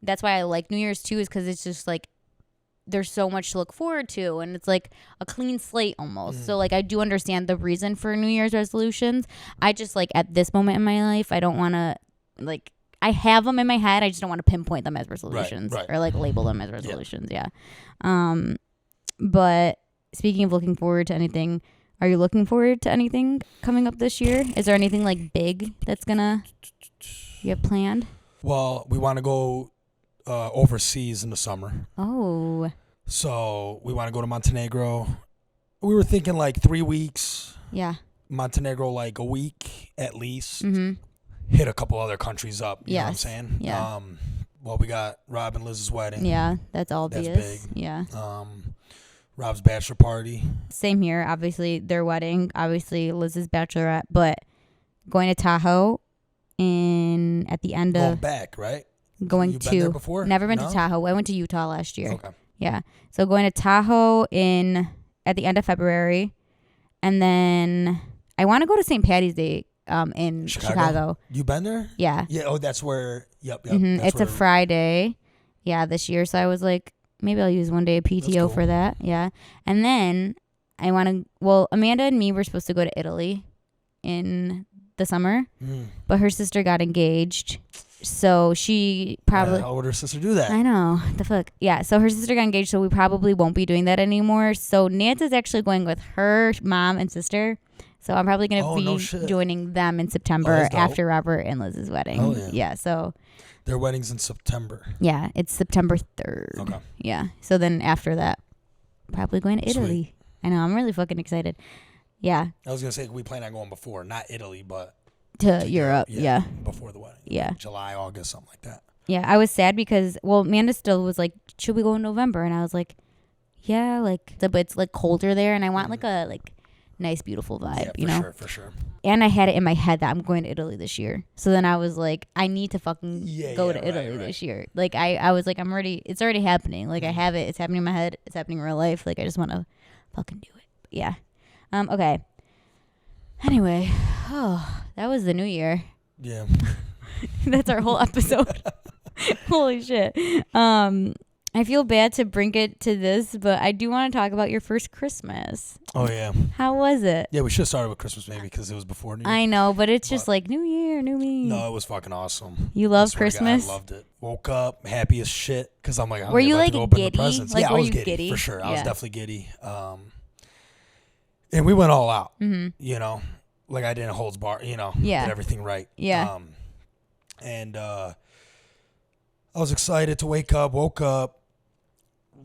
that's why I like New Year's too, is because it's just there's so much to look forward to, and it's a clean slate almost. So I do understand the reason for New Year's resolutions. I just at this moment in my life, I don't want to I have them in my head. I just don't want to pinpoint them as resolutions right. or label them as resolutions. Yeah. But speaking of looking forward to anything, are you looking forward to anything coming up this year? Is there anything big that's you have planned? Well, we want to go overseas in the summer. Oh. So we want to go to Montenegro. We were thinking 3 weeks. Yeah. Montenegro a week at least. Mm-hmm. Hit a couple other countries up. You know what I'm Yes. saying? Yeah. Well, we got Rob and Liz's wedding. Yeah, that's That's obvious. big. Yeah. Rob's bachelor party. Same here. Obviously, their wedding. Obviously, Liz's bachelorette. But going to Tahoe at the end Going of back, right? going You've to been there before? Never been No? to Tahoe. I went to Utah last year. Okay. Yeah. So going to Tahoe at the end of February, and then I want to go to St. Patty's Day in Chicago. You been there? Yeah. Yeah. Oh, that's where. Yep. Mm-hmm. That's It's a Friday. Yeah, this year. So I was maybe I'll use one day of PTO cool. for that. Yeah. And then I want to. Well, Amanda and me were supposed to go to Italy in the summer, but her sister got engaged. So she probably. How would her sister do that? I know. The fuck. Yeah. So her sister got engaged, so we probably won't be doing that anymore. So Nanta's actually going with her mom and sister. So I'm probably going to be joining them in September after Robert and Liz's wedding. Oh, yeah. Yeah. So. Their wedding's in September. Yeah. It's September 3rd. Okay. Yeah. So then after that, probably going to Italy. Sweet. I know. I'm really fucking excited. Yeah. I was going to say we plan on going before, not Italy, but. To Europe. Yeah. Before the wedding. Yeah. July, August, something like that. Yeah. I was sad because, Amanda still was like, should we go in November? And I was like, yeah, but it's colder there, and I want a nice, beautiful vibe, Yeah, for sure. And I had it in my head that I'm going to Italy this year. So then I was like, I need to fucking go to Italy this year. I was like, it's already happening. I have it. It's happening in my head. It's happening in real life. I just want to fucking do it. But yeah. Okay. Anyway, that was the new year. Yeah. That's our whole episode. Holy shit. I feel bad to bring it to this, but I do want to talk about your first Christmas. Oh, yeah. How was it? Yeah, we should have started with Christmas maybe because it was before New Year. I know, but it's just New Year, new me. No, it was fucking awesome. You love Christmas? I loved it. Woke up happy as shit because I'm like, were you about to go open the giddy? presents. Yeah, I were was you giddy for sure. I was Yeah. definitely giddy. And we went all out. Mm-hmm. I didn't holds bar. Yeah. Did everything right. Yeah. And I was excited to wake up. Woke up.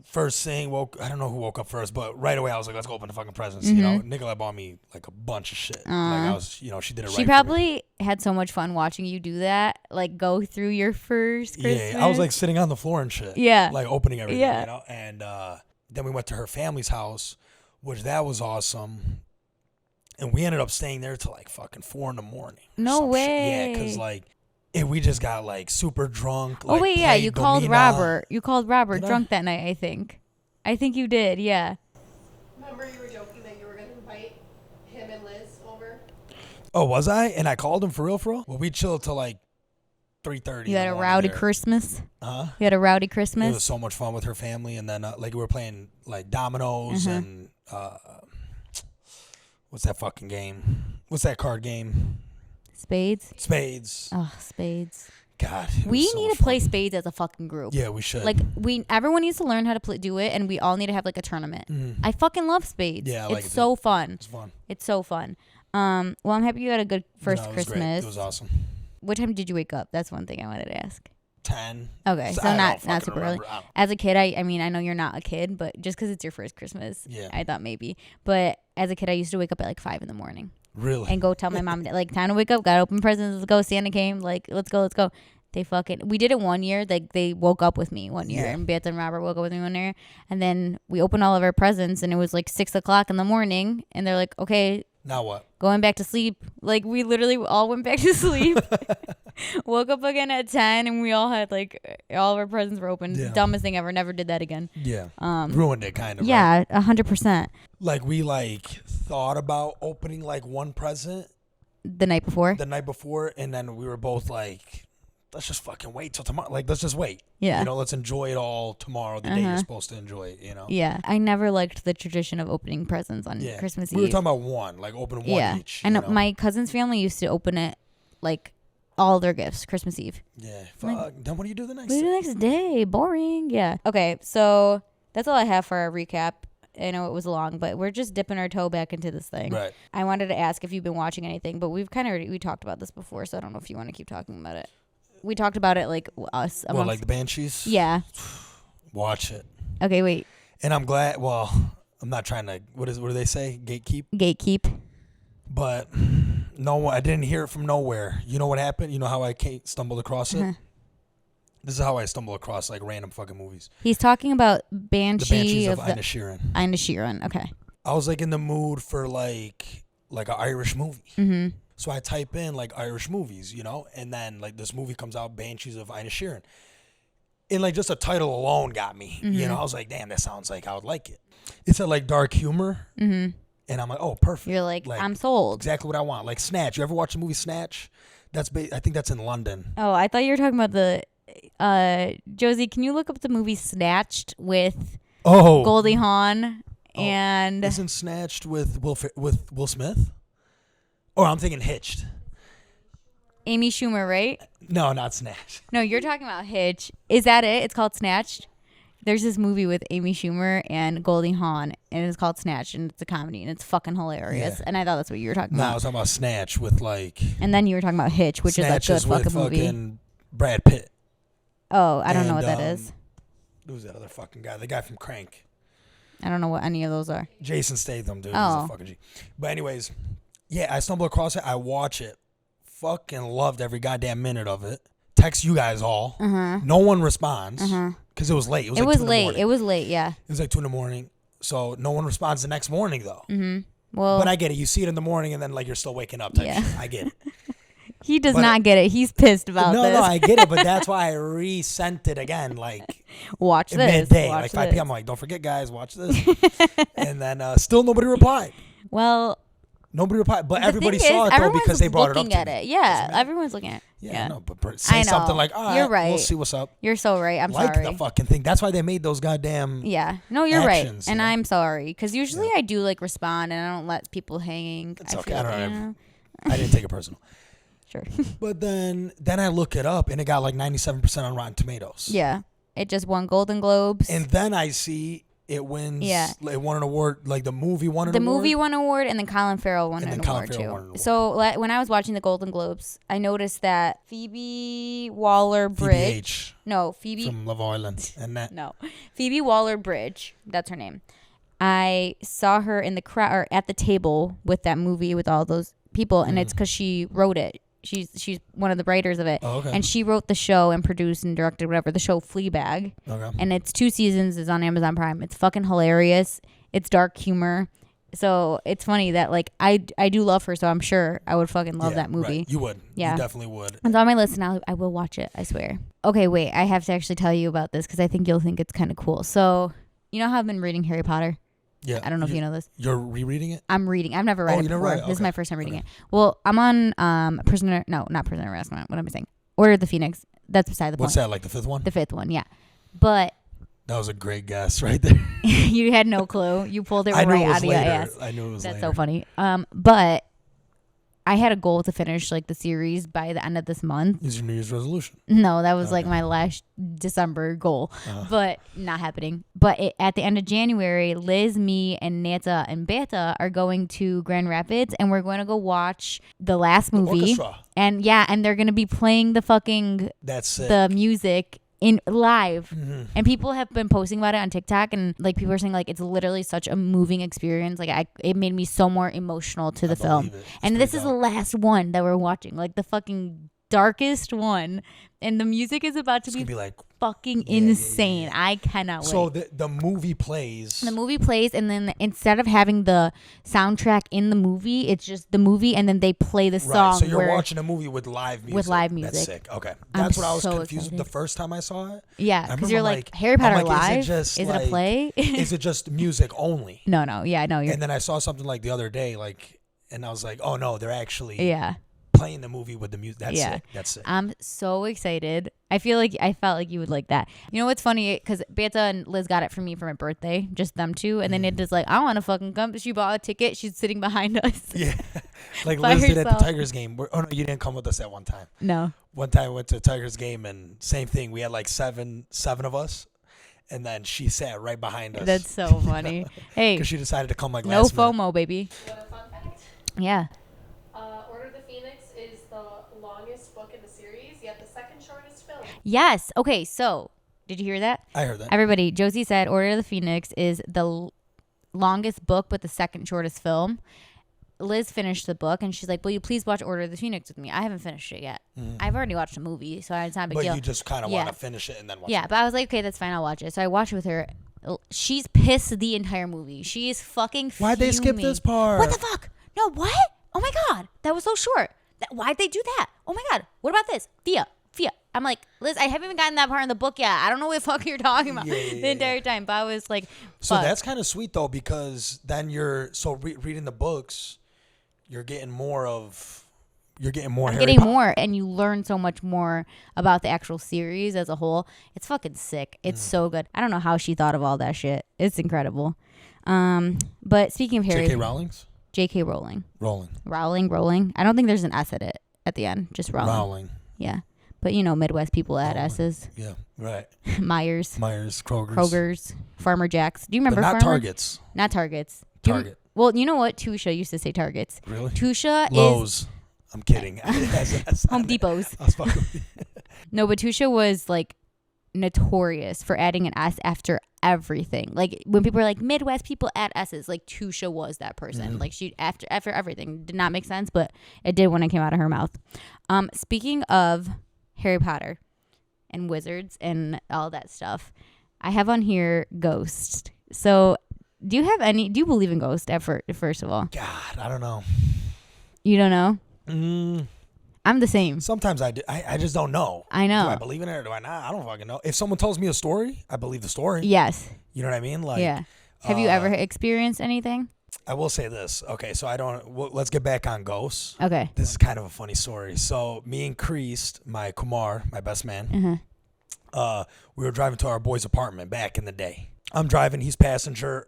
First thing, I don't know who woke up first, but right away I was like, let's go open the fucking presents. Mm-hmm. Nicolette bought me a bunch of shit. I was, she did it right. She probably had so much fun watching you do that, go through your first Christmas. Yeah, I was sitting on the floor and shit. Yeah. Opening everything, Yeah. And then we went to her family's house, which that was awesome. And we ended up staying there till fucking 4 a.m. No way. Yeah, because we just got super drunk. Oh wait, yeah, you called Domina. Robert. You called Robert Did drunk that night, I think. I think you did, yeah. Remember you were joking that you were going to invite him and Liz over? Oh, was I? And I called him for real? Well, we chilled till 3:30. You had a rowdy Christmas? Huh? You had a rowdy Christmas? It was so much fun with her family, and then we were playing dominoes and what's that fucking game? What's that card game? Spades? Spades. Oh, spades. God, we need to play spades as a fucking group. Yeah, we should. Like everyone needs to learn how to do it, and we all need to have like a tournament. I fucking love spades. Yeah, I like it's it so too. fun. It's fun. It's so fun. Well, I'm happy you had a good first No, it was Christmas. great. It was awesome. What time did you wake up? That's one thing I wanted to ask. 10. Okay, so not super early. Remember. As a kid, I mean, I know you're not a kid, but just because it's your first Christmas, I thought maybe. But as a kid, I used to wake up at like 5 a.m. Really? And go tell my mom, like, time to wake up, gotta open presents, let's go, Santa came, like, let's go. We did it one year, like, they woke up with me one year, and Beth and Robert woke up with me one year, and then we opened all of our presents, and it was like 6 o'clock in the morning, and they're like, okay. Now what? Going back to sleep. Like, we literally all went back to sleep. Woke up again at 10, and we all had, like, all of our presents were open. Yeah. Dumbest thing ever. Never did that again. Yeah. Ruined it, kind of. Yeah, right? 100%. Like, we, like, thought about opening, like, one present. The night before? The night before, and then we were both like, let's just fucking wait till tomorrow. Like, let's just wait. Yeah. You know, let's enjoy it all tomorrow, the day you're supposed to enjoy it, you know? Yeah. I never liked the tradition of opening presents on Christmas Eve. We were talking about one, like open one each. I know. My cousin's family used to open it, like, all their gifts Christmas Eve. Yeah. Fuck. Like, then what do you do the next day? The next day. Boring. Yeah. Okay. So that's all I have for our recap. I know it was long, but we're just dipping our toe back into this thing. Right. I wanted to ask if you've been watching anything, but we've kind of we talked about this before, so I don't know if you want to keep talking about it. We talked about it, like, us. Well, like the Banshees? Yeah. Watch it. Okay, wait. And I'm glad, well, I'm not trying to, what do they say? Gatekeep? Gatekeep. But no, I didn't hear it from nowhere. You know what happened? You know how I stumbled across it? This is how I stumble across, like, random fucking movies. He's talking about the Banshees of Inisherin. Inisherin, okay. I was, like, in the mood for, like an Irish movie. Mm-hmm. So I type in, like, Irish movies, you know? And then, like, this movie comes out, Banshees of Inisherin. And, like, just the title alone got me. Mm-hmm. You know, I was like, damn, that sounds like I would like it. It said, like, dark humor. Mm-hmm. And I'm like, oh, perfect. You're like, I'm sold. Exactly what I want. Like, Snatch. You ever watch the movie Snatch? I think that's in London. Oh, I thought you were talking about the... Josie, can you look up the movie Snatched with Goldie Hawn and... Isn't Snatched with Will Smith? Or I'm thinking Hitched. Amy Schumer, right? No, not Snatched. No, you're talking about Hitch. Is that it? It's called Snatched? There's this movie with Amy Schumer and Goldie Hawn, and it's called Snatched, and it's a comedy, and it's fucking hilarious. Yeah. And I thought that's what you were talking about. No, I was talking about Snatch with, like... And then you were talking about Hitch, which Snatch is, like, good fucking movie. Fucking Brad Pitt. Oh, I don't know what that is. Who's that other fucking guy? The guy from Crank. I don't know what any of those are. Jason Statham, dude. He's a fucking G. But anyways, yeah, I stumbled across it. I watch it. Fucking loved every goddamn minute of it. Text you guys all. No one responds. Because it was late. It was like 2 in the morning. It was late, yeah. It was like 2 in the morning. So no one responds the next morning, though. Well, but I get it. You see it in the morning, and then, like, you're still waking up type shit. I get it. He does not get it. He's pissed about this. No, I get it, but that's why I resent it again, like, watch this. Midday, like 5 p.m. I'm like, don't forget, guys, watch this. And then still nobody replied. Well, nobody replied, but everybody saw it, though, because they brought it up to me. Yeah, everyone's looking at it. Yeah, no, but say something like, all right, you're right. We'll see what's up. You're so right. I'm like sorry. The fucking thing. That's why they made those goddamn No, you're actions, right. And I'm sorry. Because usually I do, like, respond, and I don't let people hang. It's okay. I don't know. I didn't take it personal. Sure. But then I look it up, and it got like 97% on Rotten Tomatoes. Yeah. It just won Golden Globes. And then I see it wins. Yeah. It won an award. Like, the movie won an award. The movie won an award, and then Colin Farrell won an award, too. So when I was watching the Golden Globes, I noticed that Phoebe Waller-Bridge. Phoebe. From Love Island. And that. No. Phoebe Waller-Bridge. That's her name. I saw her in the crowd, or at the table with that movie with all those people, and it's because she wrote it. She's one of the writers of it. Oh, okay. And she wrote the show and produced and directed whatever, the show Fleabag. Okay. And it's 2 seasons. It's on Amazon Prime. It's fucking hilarious. It's dark humor. So it's funny that, like, I do love her, so I'm sure I would fucking love that movie. Right. You would. Yeah. You definitely would. It's on my list, and I will watch it, I swear. Okay, wait. I have to actually tell you about this because I think you'll think it's kind of cool. So, you know how I've been reading Harry Potter? Yeah. I don't know if you know this. You're rereading it? I'm reading. I've never read it before. Right. This is my first time reading it. Well, I'm on not Prisoner of Azkaban. What am I saying? Order of the Phoenix. That's beside the point. What's that, like the 5th one? The 5th one, yeah. But that was a great guess right there. You had no clue. You pulled it right out of your ass. I knew it was That's later. so funny. But I had a goal to finish like the series by the end of this month. Is your New Year's resolution? No, that was like my last December goal, but not happening. But at the end of January, Liz, me, and Nata and Beta are going to Grand Rapids, and we're going to go watch the last movie. Orchestra. And and they're going to be playing the fucking the music in live. And people have been posting about it on TikTok, and like people are saying like it's literally such a moving experience. Like it made me so more emotional to the film. And this is the last one that we're watching, like the fucking darkest one, and the music is about to be like fucking insane. Yeah. I cannot wait. So the movie plays. The movie plays, and then instead of having the soundtrack in the movie, it's just the movie, and then they play the song. So you're watching a movie with live music. With live music. That's sick. Okay. That's what I was confused with the first time I saw it. Yeah, because you're like, Harry Potter live? Is it a play? Is it just music only? No. Yeah, no. And then I saw something like the other day, and I was like, oh no, they're actually playing the movie with the music. That's sick. That's sick. I'm so excited. I felt like you would like that. You know what's funny? Because Beta and Liz got it for me for my birthday, just them two, and then it is like, I want to fucking come. She bought a ticket. She's sitting behind us. Yeah, like Liz did at the Tigers game. Oh no, you didn't come with us at one time. No. One time I went to a Tigers game, and same thing. We had like seven of us. And then she sat right behind us. That's so funny. Hey, because she decided to come like no last FOMO, minute. Baby. You want a fun fact? Yeah. Order of the Phoenix is the longest book in the series, yet the second shortest film. Yes. Okay. So, did you hear that? I heard that. Everybody, Josie said Order of the Phoenix is the longest book, but the second shortest film. Liz finished the book, and she's like, will you please watch Order of the Phoenix with me? I haven't finished it yet. I've already watched the movie, so it's not a big deal. But you just kind of want to finish it and then watch it. Yeah, but I was like, okay, that's fine. I'll watch it. So I watched it with her. She's pissed the entire movie. She is fucking fuming. Why'd they skip this part? What the fuck? No, what? Oh, my God. That was so short. Why'd they do that? Oh, my God. What about this? Fia. I'm like, Liz, I haven't even gotten that part in the book yet. I don't know what the fuck you're talking about the entire time. But I was like, so that's kind of sweet, though, because then you're reading the books. You're getting more. And you learn so much more about the actual series as a whole. It's fucking sick. It's so good. I don't know how she thought of all that shit. It's incredible. But speaking of Harry, J.K. Rowling. Rowling. I don't think there's an S at the end. Just Rowling. Yeah, but Midwest people add S's. Yeah, right. Myers, Kroger's, Farmer Jack's. Do you remember? But not Targets. Not Targets. Target. Well, you know what? Tusha used to say Targets. Really? Tusha Lowe's. I'm kidding. Home Depot's. I was fucking. No, but Tusha was like notorious for adding an S after everything. Like when people are like Midwest people add S's, like Tusha was that person. Like she after everything. Did not make sense, but it did when it came out of her mouth. Speaking of Harry Potter and wizards and all that stuff, I have on here Ghosts. So do you believe in ghosts first of all? God, I don't know. You don't know? I'm the same. Sometimes I do. I just don't know. I know. Do I believe in it or do I not? I don't fucking know. If someone tells me a story, I believe the story. Yes. You know what I mean? Like, yeah. Have you ever experienced anything? I will say this. Okay, so let's get back on ghosts. Okay. This is kind of a funny story. So me and Kreist, my Kumar, my best man, we were driving to our boy's apartment back in the day. I'm driving, he's passenger.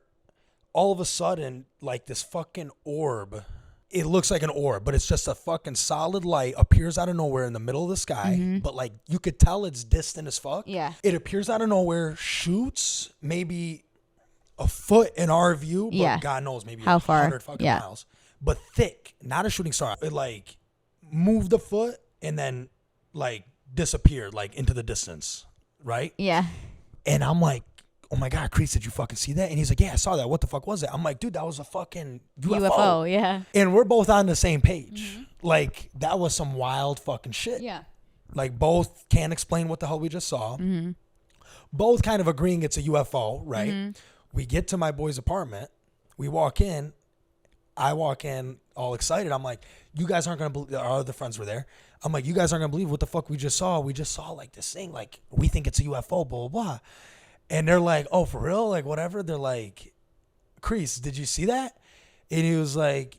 All of a sudden, like this fucking orb, it looks like an orb, but it's just a fucking solid light, appears out of nowhere in the middle of the sky, but like you could tell it's distant as fuck. Yeah. It appears out of nowhere, shoots maybe a foot in our view, but God knows maybe how far 100 fucking miles. But thick, not a shooting star. It like moved a foot and then like disappeared like into the distance, right? Yeah. And I'm like, oh my God, Kreist, did you fucking see that? And he's like, yeah, I saw that. What the fuck was it? I'm like, dude, that was a fucking UFO. Yeah. And we're both on the same page. Like, that was some wild fucking shit. Yeah. Like, both can't explain what the hell we just saw. Both kind of agreeing it's a UFO, right? We get to my boy's apartment. We walk in. I walk in all excited. I'm like, you guys aren't going to believe, our other friends were there. I'm like, you guys aren't going to believe what the fuck we just saw. We just saw like this thing. Like, we think it's a UFO, blah, blah, blah. And they're like, oh, for real? Like, whatever. They're like, Kreist, did you see that? And he's like,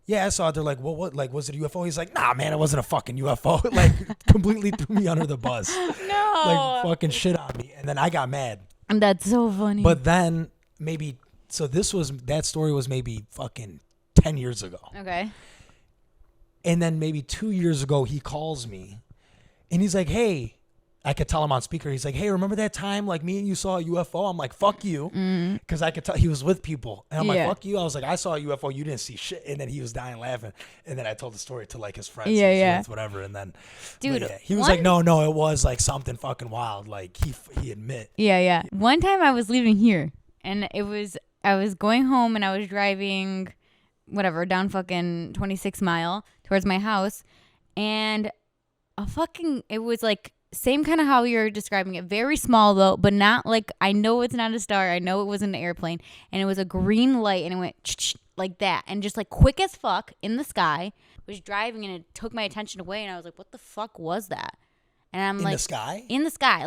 yeah, I saw it. They're like, well, what? Like, was it a UFO? He's like, nah, man, it wasn't a fucking UFO. Like, completely threw me under the bus. No. Like, fucking shit on me. And then I got mad. That's so funny. But then that story was maybe fucking 10 years ago. Okay. And then maybe 2 years ago, he calls me and he's like, hey, I could tell him on speaker. He's like, hey, remember that time like me and you saw a UFO? I'm like, fuck you. Because I could tell he was with people. And I'm like, fuck you. I was like, I saw a UFO. You didn't see shit. And then he was dying laughing. And then I told the story to like his friends. Yeah. Whatever. And then dude, he was like, no, it was like something fucking wild. Like he admit. Yeah. One time I was leaving here and I was going home and I was driving whatever down fucking 26 Mile towards my house. And it was like, same kind of how you're describing it. Very small though, but not like, I know it's not a star. I know it wasn't an airplane. And it was a green light and it went like that. And just like quick as fuck in the sky. Was driving and it took my attention away. And I was like, what the fuck was that? And I'm like. In the sky? In the sky.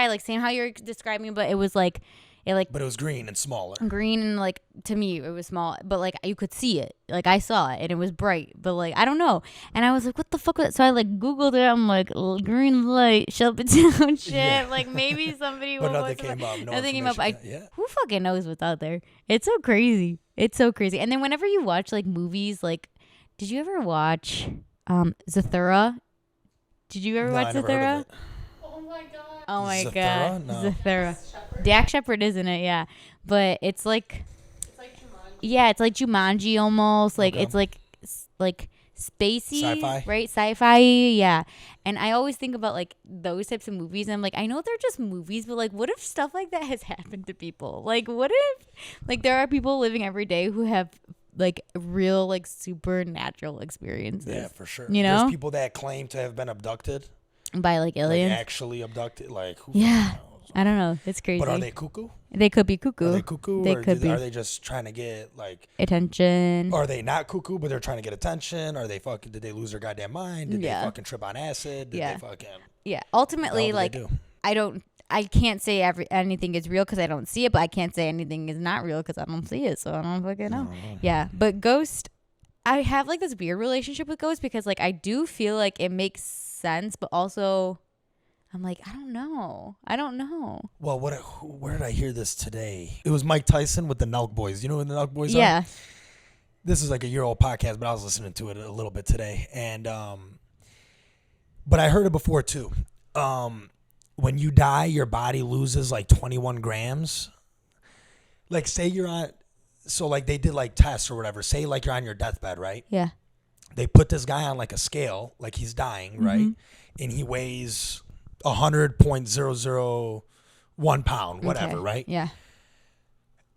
Like same how you're describing it, but it was like. But it was green and smaller. Green and like to me it was small, but like you could see it. Like I saw it and it was bright, but like I don't know. And I was like, what the fuck was that? So I like Googled it. I'm like, green light, Shelby Township. Yeah. Like maybe somebody. But nothing came up. Nothing came up. Who fucking knows what's out there? It's so crazy. And then whenever you watch like movies, like, did you ever watch Zathura? Did you ever watch Zathura? Oh my god. No. Zathura. Dak Shepard, isn't it? Yeah. But it's like Jumanji. Yeah, it's like Jumanji almost. Like it's like spacey, sci-fi. Right? Sci-fi, yeah. And I always think about like those types of movies and I'm like, I know they're just movies, but like what if stuff like that has happened to people? Like what if like there are people living every day who have like real like supernatural experiences? Yeah, for sure. You know? There's people that claim to have been abducted. By like aliens? Like actually abducted. Like who yeah. knows? I don't know. It's crazy. But are they cuckoo? They could be cuckoo. Are they cuckoo? They or could be. Are they just trying to get like attention? Are they not cuckoo, but they're trying to get attention? Are they fucking? Did they lose their goddamn mind? Did they fucking trip on acid? Did they fucking? Yeah. Ultimately, like I can't say anything is real because I don't see it, but I can't say anything is not real because I don't see it, so I don't fucking know. Yeah. But Ghost, I have like this weird relationship with Ghost because like I do feel like it makes sense, but also. I'm like, I don't know. Well, where did I hear this today? It was Mike Tyson with the Nelk Boys. You know who the Nelk Boys are? Yeah. This is like a year-old podcast, but I was listening to it a little bit today. And, but I heard it before too. When you die, your body loses like 21 grams. Like say you're on, so like they did like tests or whatever. Say like you're on your deathbed, right? Yeah. They put this guy on like a scale, like he's dying, right? And he weighs 100.001 pound, whatever, right? Yeah.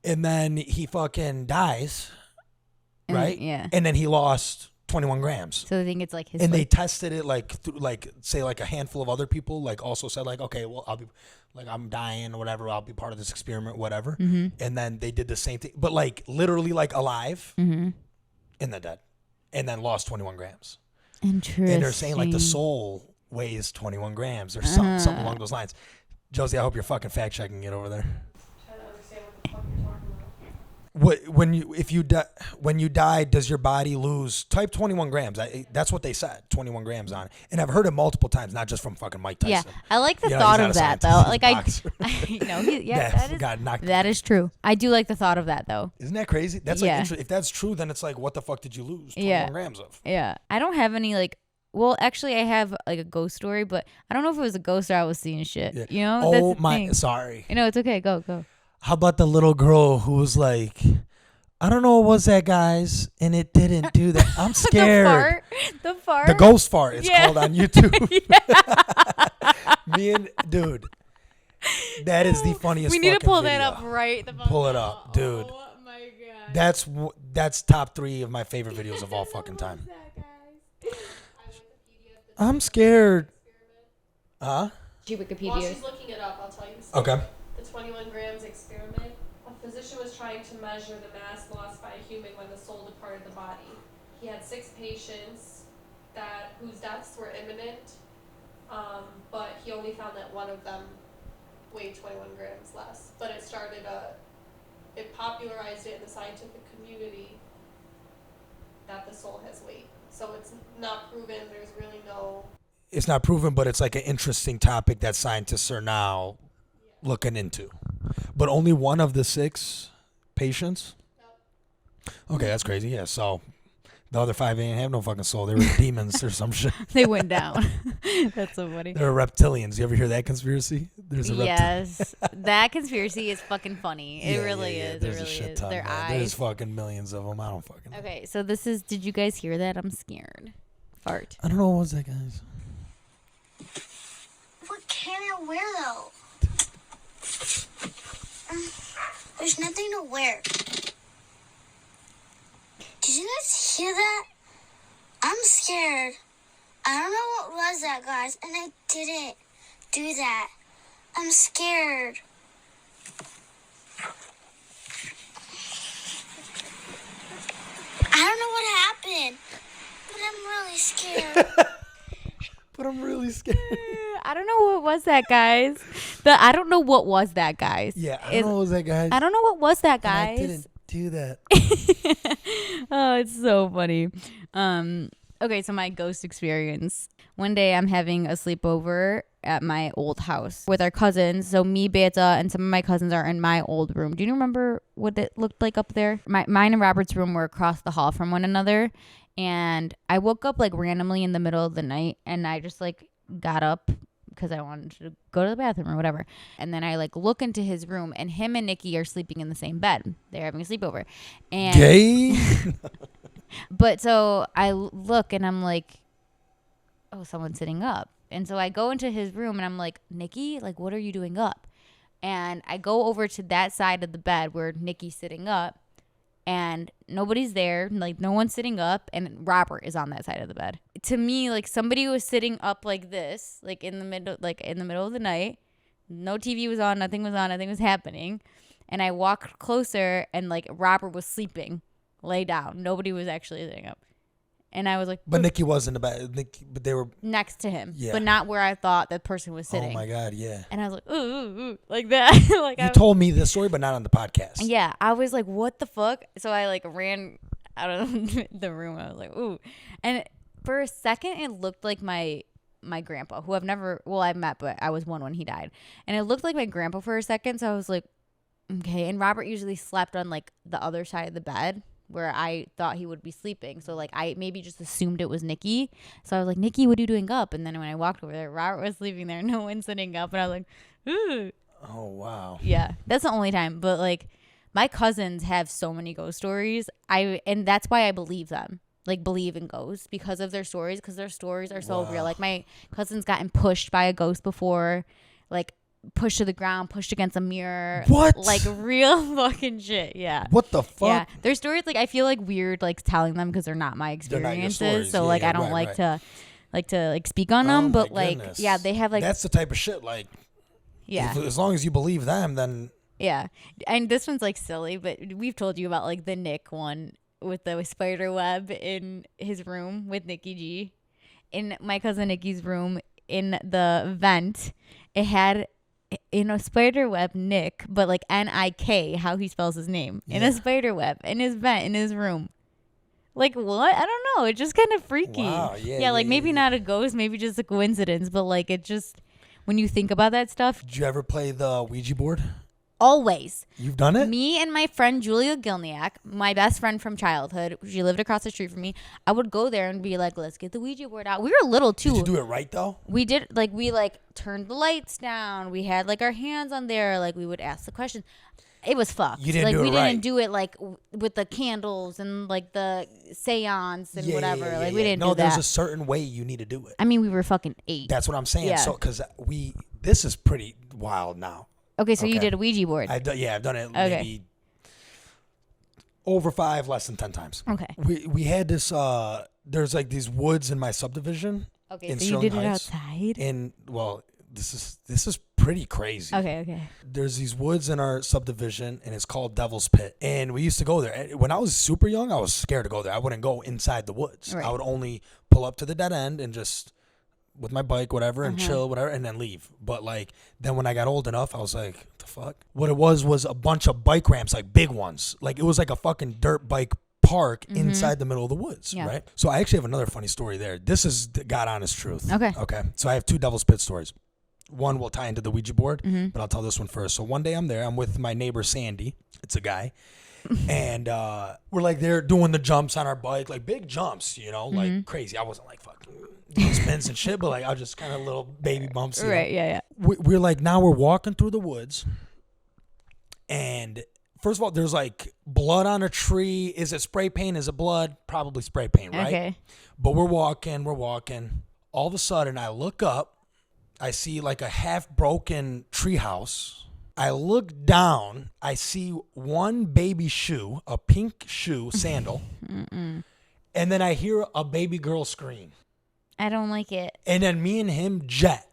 And then he fucking dies, right? Yeah. And then he lost 21 grams. So they think it's like his. And they tested it like, say like a handful of other people, like also said like, okay, well, I'll be like, I'm dying or whatever. I'll be part of this experiment, whatever. And then they did the same thing, but like literally like alive and then dead and then lost 21 grams. Interesting. And they're saying like the soul weighs 21 grams or something along those lines. Josie, I hope you're fucking fact checking it over there. I'm trying to understand what the fuck you're talking about. When you die, does your body lose? Type 21 grams. That's what they said. 21 grams on it, and I've heard it multiple times, not just from fucking Mike Tyson. Yeah, I like the thought of that though. Like I know, that is true. I do like the thought of that though. Isn't that crazy? That's like if that's true, then it's like, what the fuck did you lose 21 grams of? Yeah, I don't have any like. Well, actually, I have like a ghost story, but I don't know if it was a ghost or I was seeing shit. Yeah. You know? Oh my, sorry. You know, it's okay. Go. How about the little girl who was like, I don't know what was that, guys, and it didn't do that. I'm scared. The fart. The ghost fart. It's called on YouTube. Dude, that is the funniest. We need to pull video. that up right. Pull it up, dude. Oh my god. That's top 3 of my favorite videos of all fucking time. I'm scared. Huh? Wikipedia. While she's looking it up, I'll tell you the story. Okay. The 21 grams experiment. A physician was trying to measure the mass lost by a human when the soul departed the body. He had 6 patients whose deaths were imminent, but he only found that one of them weighed 21 grams less. But it popularized it in the scientific community that the soul has weight. So it's not proven. There's really no. It's not proven, but it's like an interesting topic that scientists are now looking into. But only one of the 6 patients? Yep. Okay, that's crazy. Yeah, so The other 5 ain't have no fucking soul. They were demons or some shit. They went down. That's so funny. They're reptilians. You ever hear that conspiracy? There's a yes, that conspiracy is fucking funny. It really is. There's it really a shit is. ton. Their Man. eyes. There's fucking millions of them. I don't fucking know. Okay, so this is. Did you guys hear that? I'm scared. Fart. I don't know what was that, guys. What can I wear though? There's nothing to wear. Did you guys hear that? I'm scared. I don't know what was that, guys, and I didn't do that. I'm scared. I don't know what happened, but I'm really scared. But I'm really scared. I don't know what was that, guys. I don't know what was that, guys. Yeah, I don't know what was that, guys. I don't know what was that, And guys. I didn't do that. Oh, it's so funny. Okay, so my ghost experience. One day I'm having a sleepover at my old house with our cousins. So me, Beta, and some of my cousins are in my old room. Do you remember what it looked like up there? Mine and Robert's room were across the hall from one another. And I woke up like randomly in the middle of the night and I just like got up because I wanted to go to the bathroom or whatever. And then I like look into his room and him and Nikki are sleeping in the same bed. They're having a sleepover. And Gay? but so I look and I'm like, oh, someone's sitting up. And so I go into his room and I'm like, Nikki, like, what are you doing up? And I go over to that side of the bed where Nikki's sitting up and nobody's there. Like, no one's sitting up and Robert is on that side of the bed. To me, like, somebody was sitting up like this, like in the middle of the night. No TV was on, nothing was happening. And I walked closer and like Robert was sleeping, lay down. Nobody was actually sitting up. And I was like, But Nikki was in the back. But they were next to him, Yeah. but not where I thought that person was sitting. Oh my God, yeah. And I was like, ooh, like that. Like You told me this story, but not on the podcast. yeah, I was like, what the fuck? So I like ran out of the room. I was like, ooh. And for a second, it looked like my grandpa, who I've met, but I was one when he died. And it looked like my grandpa for a second. So I was like, okay. And Robert usually slept on like the other side of the bed where I thought he would be sleeping. So like I maybe just assumed it was Nikki. So I was like, Nikki, what are you doing up? And then when I walked over there, Robert was sleeping there. No one sitting up. And I was like, ooh. Oh, wow. Yeah, that's the only time. But like my cousins have so many ghost stories. And that's why I believe them. Like believe in ghosts because of their stories. Because their stories are so real. Like my cousin's gotten pushed by a ghost before. Like pushed to the ground, pushed against a mirror. What? Like real fucking shit. Yeah. What the fuck? Yeah. Their stories, like I feel like weird like telling them because they're not my experiences. stories. So Yeah, like yeah, I don't right, to speak on Oh, them. my But like goodness. yeah, they have like That's the type of shit, like, yeah. as long as you believe them, then Yeah. And this one's like silly, but we've told you about like the Nick one with the spider web in his room with Nikki G. In my cousin Nikki's room in the vent, it had in a spider web Nick, but like N-I-K, how he spells his name, in a spider web in his vent in his room. Like what? I don't know. It's just kind of freaky. Wow, yeah, like maybe yeah. not a ghost, maybe just a coincidence, but like it just when you think about that stuff, did you ever play the Ouija board? always. You've done it? Me and my friend Julia Gilniak, my best friend from childhood, she lived across the street from me. I would go there and be like, let's get the Ouija board out. We were little too. Did you do it right, though? We did, like, we like turned the lights down. We had like our hands on there. Like we would ask the questions. It was fucked. You didn't like do we it didn't right. do it like with the candles and like the seance and whatever. Like we didn't no, do that. there's a certain way you need to do it. I mean, we were fucking 8. That's what I'm saying. Yeah. So, because this is pretty wild now. Okay, so you Okay. did a Ouija board. I've done it maybe over 5, less than 10 times. Okay. We had this. There's like these woods in my subdivision. Okay, in so you Sterling did it Heights. outside? And well, this is pretty crazy. Okay. There's these woods in our subdivision, and it's called Devil's Pit. And we used to go there. When I was super young, I was scared to go there. I wouldn't go inside the woods. Right. I would only pull up to the dead end and just with my bike, whatever, and chill, whatever, and then leave. But like then when I got old enough, I was like, what the fuck? What it was a bunch of bike ramps, like big ones. Like it was like a fucking dirt bike park inside the middle of the woods, Yeah. right? So I actually have another funny story there. This is the God honest truth. Okay. Okay. So I have 2 Devil's Pit stories. One will tie into the Ouija board, but I'll tell this one first. So one day I'm there. I'm with my neighbor Sandy. It's a guy. And we're like there doing the jumps on our bike, like big jumps, you know, like crazy. I wasn't like fucking doing spins and shit, but like I was just kind of little baby bumps. Right, yeah. We're like, now we're walking through the woods. And first of all, there's like blood on a tree. Is it spray paint? Is it blood? Probably spray paint, right? Okay. But we're walking. All of a sudden, I look up. I see like a half-broken treehouse. I look down. I see one baby shoe, a pink shoe, sandal. And then I hear a baby girl scream. I don't like it. And then me and him jet.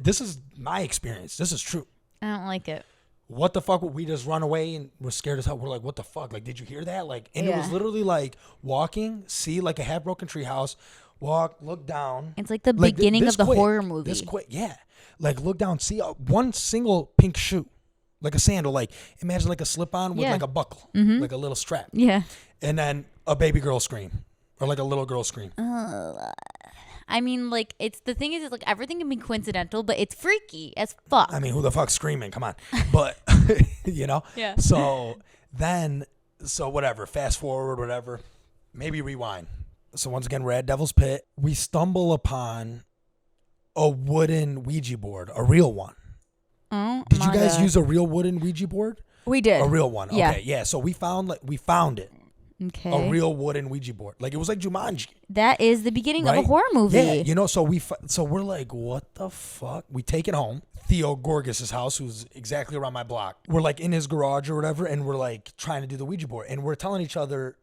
This is my experience. This is true. I don't like it. What the fuck? We just run away and we're scared as hell. We're like, what the fuck? Like, did you hear that? Like, and it was literally like walking, see like a half-broken treehouse, walk, look down. It's like the beginning of the horror movie. This quick, yeah. Like, look down, see one single pink shoe, like a sandal. Like, imagine like a slip-on with like a buckle, like a little strap. Yeah. And then a baby girl scream, or like a little girl scream. I mean, like, it's the thing is, like, everything can be coincidental, but it's freaky as fuck. I mean, who the fuck's screaming? Come on. But, you know? Yeah. So whatever, fast forward, whatever, maybe rewind. So once again, we're at Devil's Pit. We stumble upon a wooden Ouija board, a real one. Oh, Did you guys use a real wooden Ouija board? We did. A real one. Yeah. Okay. Yeah. So we found it. Okay. A real wooden Ouija board. Like it was like Jumanji. That is the beginning of Right? a horror movie. Yeah, you know, so we're like, what the fuck? We take it home. Theo Gorgas' house, who's exactly around my block. We're like in his garage or whatever, and we're like trying to do the Ouija board, and we're telling each other,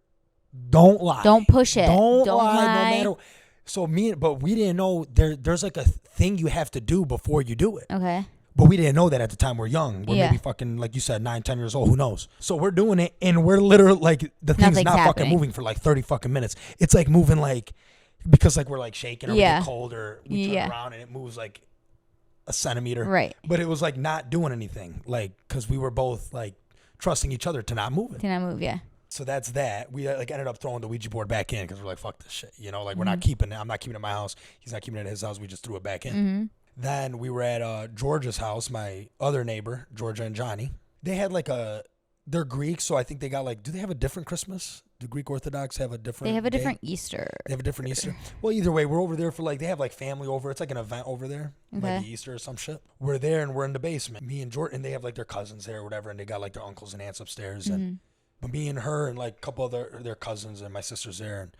don't lie, Don't push it. don't lie. no matter. So but we didn't know there's like a thing you have to do before you do it. Okay. But we didn't know that at the time. We're young. We're Yeah. maybe fucking, like you said, 9, 10 years old. Who knows? So we're doing it, and we're literally like, the thing's Nothing's not fucking happening. moving for like 30 fucking minutes. It's like moving like, because like we're like shaking or we Yeah. get cold or we turn Yeah. around and it moves like a centimeter. Right. But it was like not doing anything. Like, because we were both like trusting each other to not move it. Did I move? Yeah. So that's that. We like ended up throwing the Ouija board back in because we're like, fuck this shit. You know, like we're not keeping it. I'm not keeping it at my house. He's not keeping it at his house. We just threw it back in. Then we were at Georgia's house, my other neighbor, Georgia and Johnny. They had like they're Greek, so I think they got like, do they have a different Christmas? Do Greek Orthodox have a different They have a day? different Easter. They have a different Easter? Well, either way, we're over there for like, they have like family over. It's like an event over there, Okay. like Easter or some shit. We're there and we're in the basement. Me and Jordan, they have like their cousins there or whatever, and they got like their uncles and aunts upstairs. And but me and her and like a couple of their cousins and my sister's there, and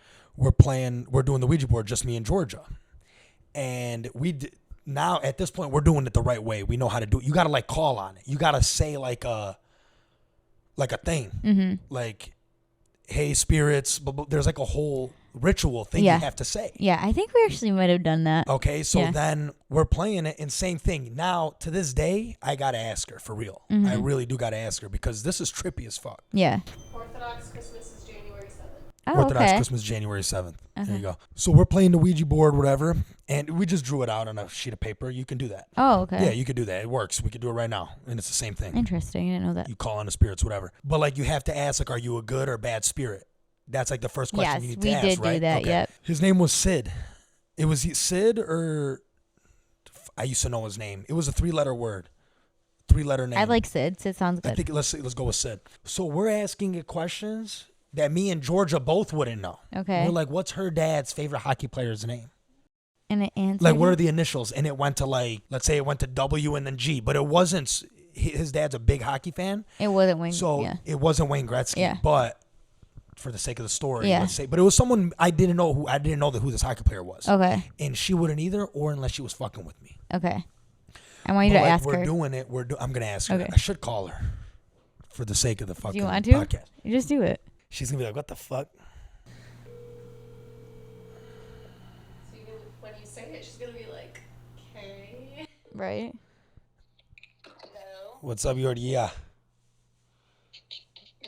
we're doing the Ouija board, just me and Georgia. And now at this point, we're doing it the right way. We know how to do it. You got to like call on it. You got to say like a thing, like, hey, spirits, but there's like a whole ritual thing you have to say. Yeah, I think we actually might have done that. Okay, so then we're playing it, and same thing. Now, to this day, I got to ask her for real. I really do got to ask her because this is trippy as fuck. Yeah. Orthodox Christmas is January 7th. Oh, Orthodox okay. Christmas, January 7th. There you go. So we're playing the Ouija board, whatever, and we just drew it out on a sheet of paper. You can do that. Oh, okay. Yeah, you could do that. It works. We could do it right now, and it's the same thing. Interesting. I didn't know that. You call on the spirits, whatever. But like, you have to ask, like, are you a good or bad spirit? That's like the first question Yes, you need to we ask, did right? do that, Okay. yep. His name was Sid. It was Sid or I used to know his name. It was a 3-letter word. 3-letter name. I like Sid. Sid sounds good. I think let's go with Sid. So we're asking it questions that me and Georgia both wouldn't know. Okay. We're like, what's her dad's favorite hockey player's name? And it answered. Like, what are the initials? And it went to like, let's say it went to W and then G, but it wasn't. His dad's a big hockey fan, It wasn't Wayne. so yeah. it wasn't Wayne Gretzky. Yeah. But for the sake of the story, Yeah. let's say, but it was someone I didn't know who this hockey player was. Okay. And she wouldn't either, or unless she was fucking with me. Okay. I want you But to like, ask we're her. doing it. I'm gonna ask her. Okay. I should call her for the sake of the Do fucking you want to? podcast. You just do it. She's gonna be like, "What the fuck?" So when you say it, she's gonna be like, okay. Right. Hello? What's up, Yordi? Yeah,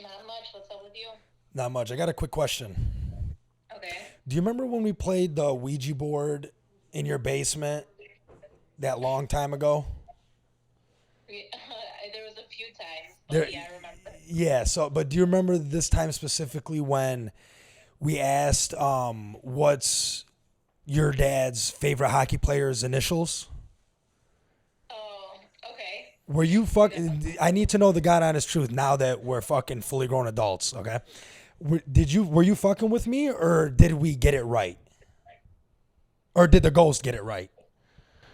Not much. What's up with you? not much. I got a quick question. Okay. Do you remember when we played the Ouija board in your basement that long time ago? There was a few times, but There- yeah, I remember. Yeah. So, but do you remember this time specifically when we asked, "What's your dad's favorite hockey player's initials?" Oh, okay. Were you fucking? I need to know the God honest truth now that we're fucking fully grown adults. Okay. Were you fucking with me, or did we get it right? Or did the ghost get it right?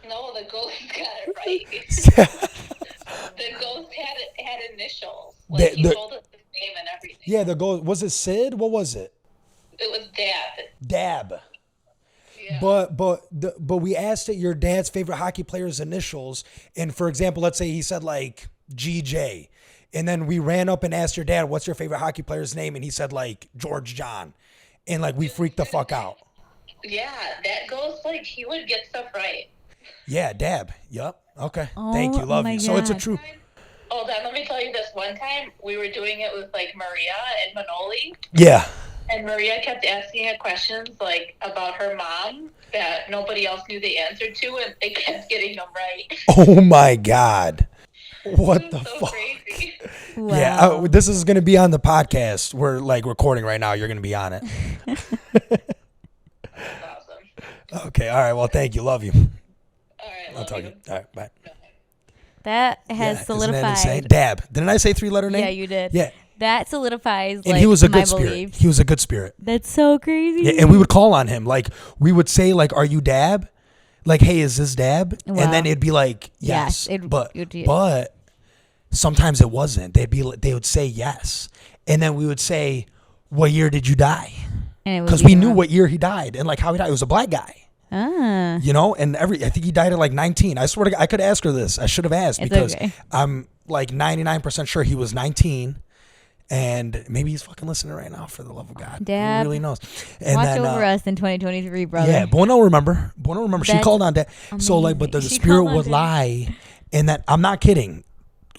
No, the ghost got it right. The ghost had initials. Like, he told us his name and everything. Yeah, the ghost. Was it Sid? What was it? It was Dab. Dab. Yeah. But we asked it your dad's favorite hockey player's initials, and for example, let's say he said like GJ, and then we ran up and asked your dad, what's your favorite hockey player's name, and he said like George John, and like we freaked the fuck out. Yeah, that ghost, like, he would get stuff right. Yeah, Dab. Yup. Okay. Oh, Thank you. Love you. God. So it's a true. Hold on, let me tell you this. One time, we were doing it with, like, Maria and Manoli. Yeah. And Maria kept asking her questions, like, about her mom that nobody else knew the answer to, and they kept getting them right. Oh, my God. What the so fuck? Crazy. Wow. Yeah, this is going to be on the podcast. We're, like, recording right now. You're going to be on it. Awesome. Okay. All right. Well, thank you. Love you. All right, I'll love talk you. to you. All right. Bye. That has Isn't that insane? solidified. Dab. Didn't I say 3-letter name? Yeah, you did. Yeah. That solidifies. And like, he was a my good spirit. beliefs. He was a good spirit. That's so crazy. Yeah, and we would call on him. Like, we would say, like, are you Dab? Like, hey, is this Dab? Wow. And then it'd be like, Yes, yes. it'd- But sometimes it wasn't. They would say yes. And then we would say, what year did you die? Because we knew what year he died and, like, how he died. It was a black guy. Ah. You know? And I think he died at, like, 19. I swear to God, I could ask her this. I should have asked It's because okay. I'm, like, 99% sure he was 19. And maybe he's fucking listening right now, for the love of God. Dad, who really knows? And watch then, over us in 2023, brother. yeah, Bono remember. She That's called on Dad. So like, but the amazing. She spirit called on would Dad. lie, and that I'm not kidding.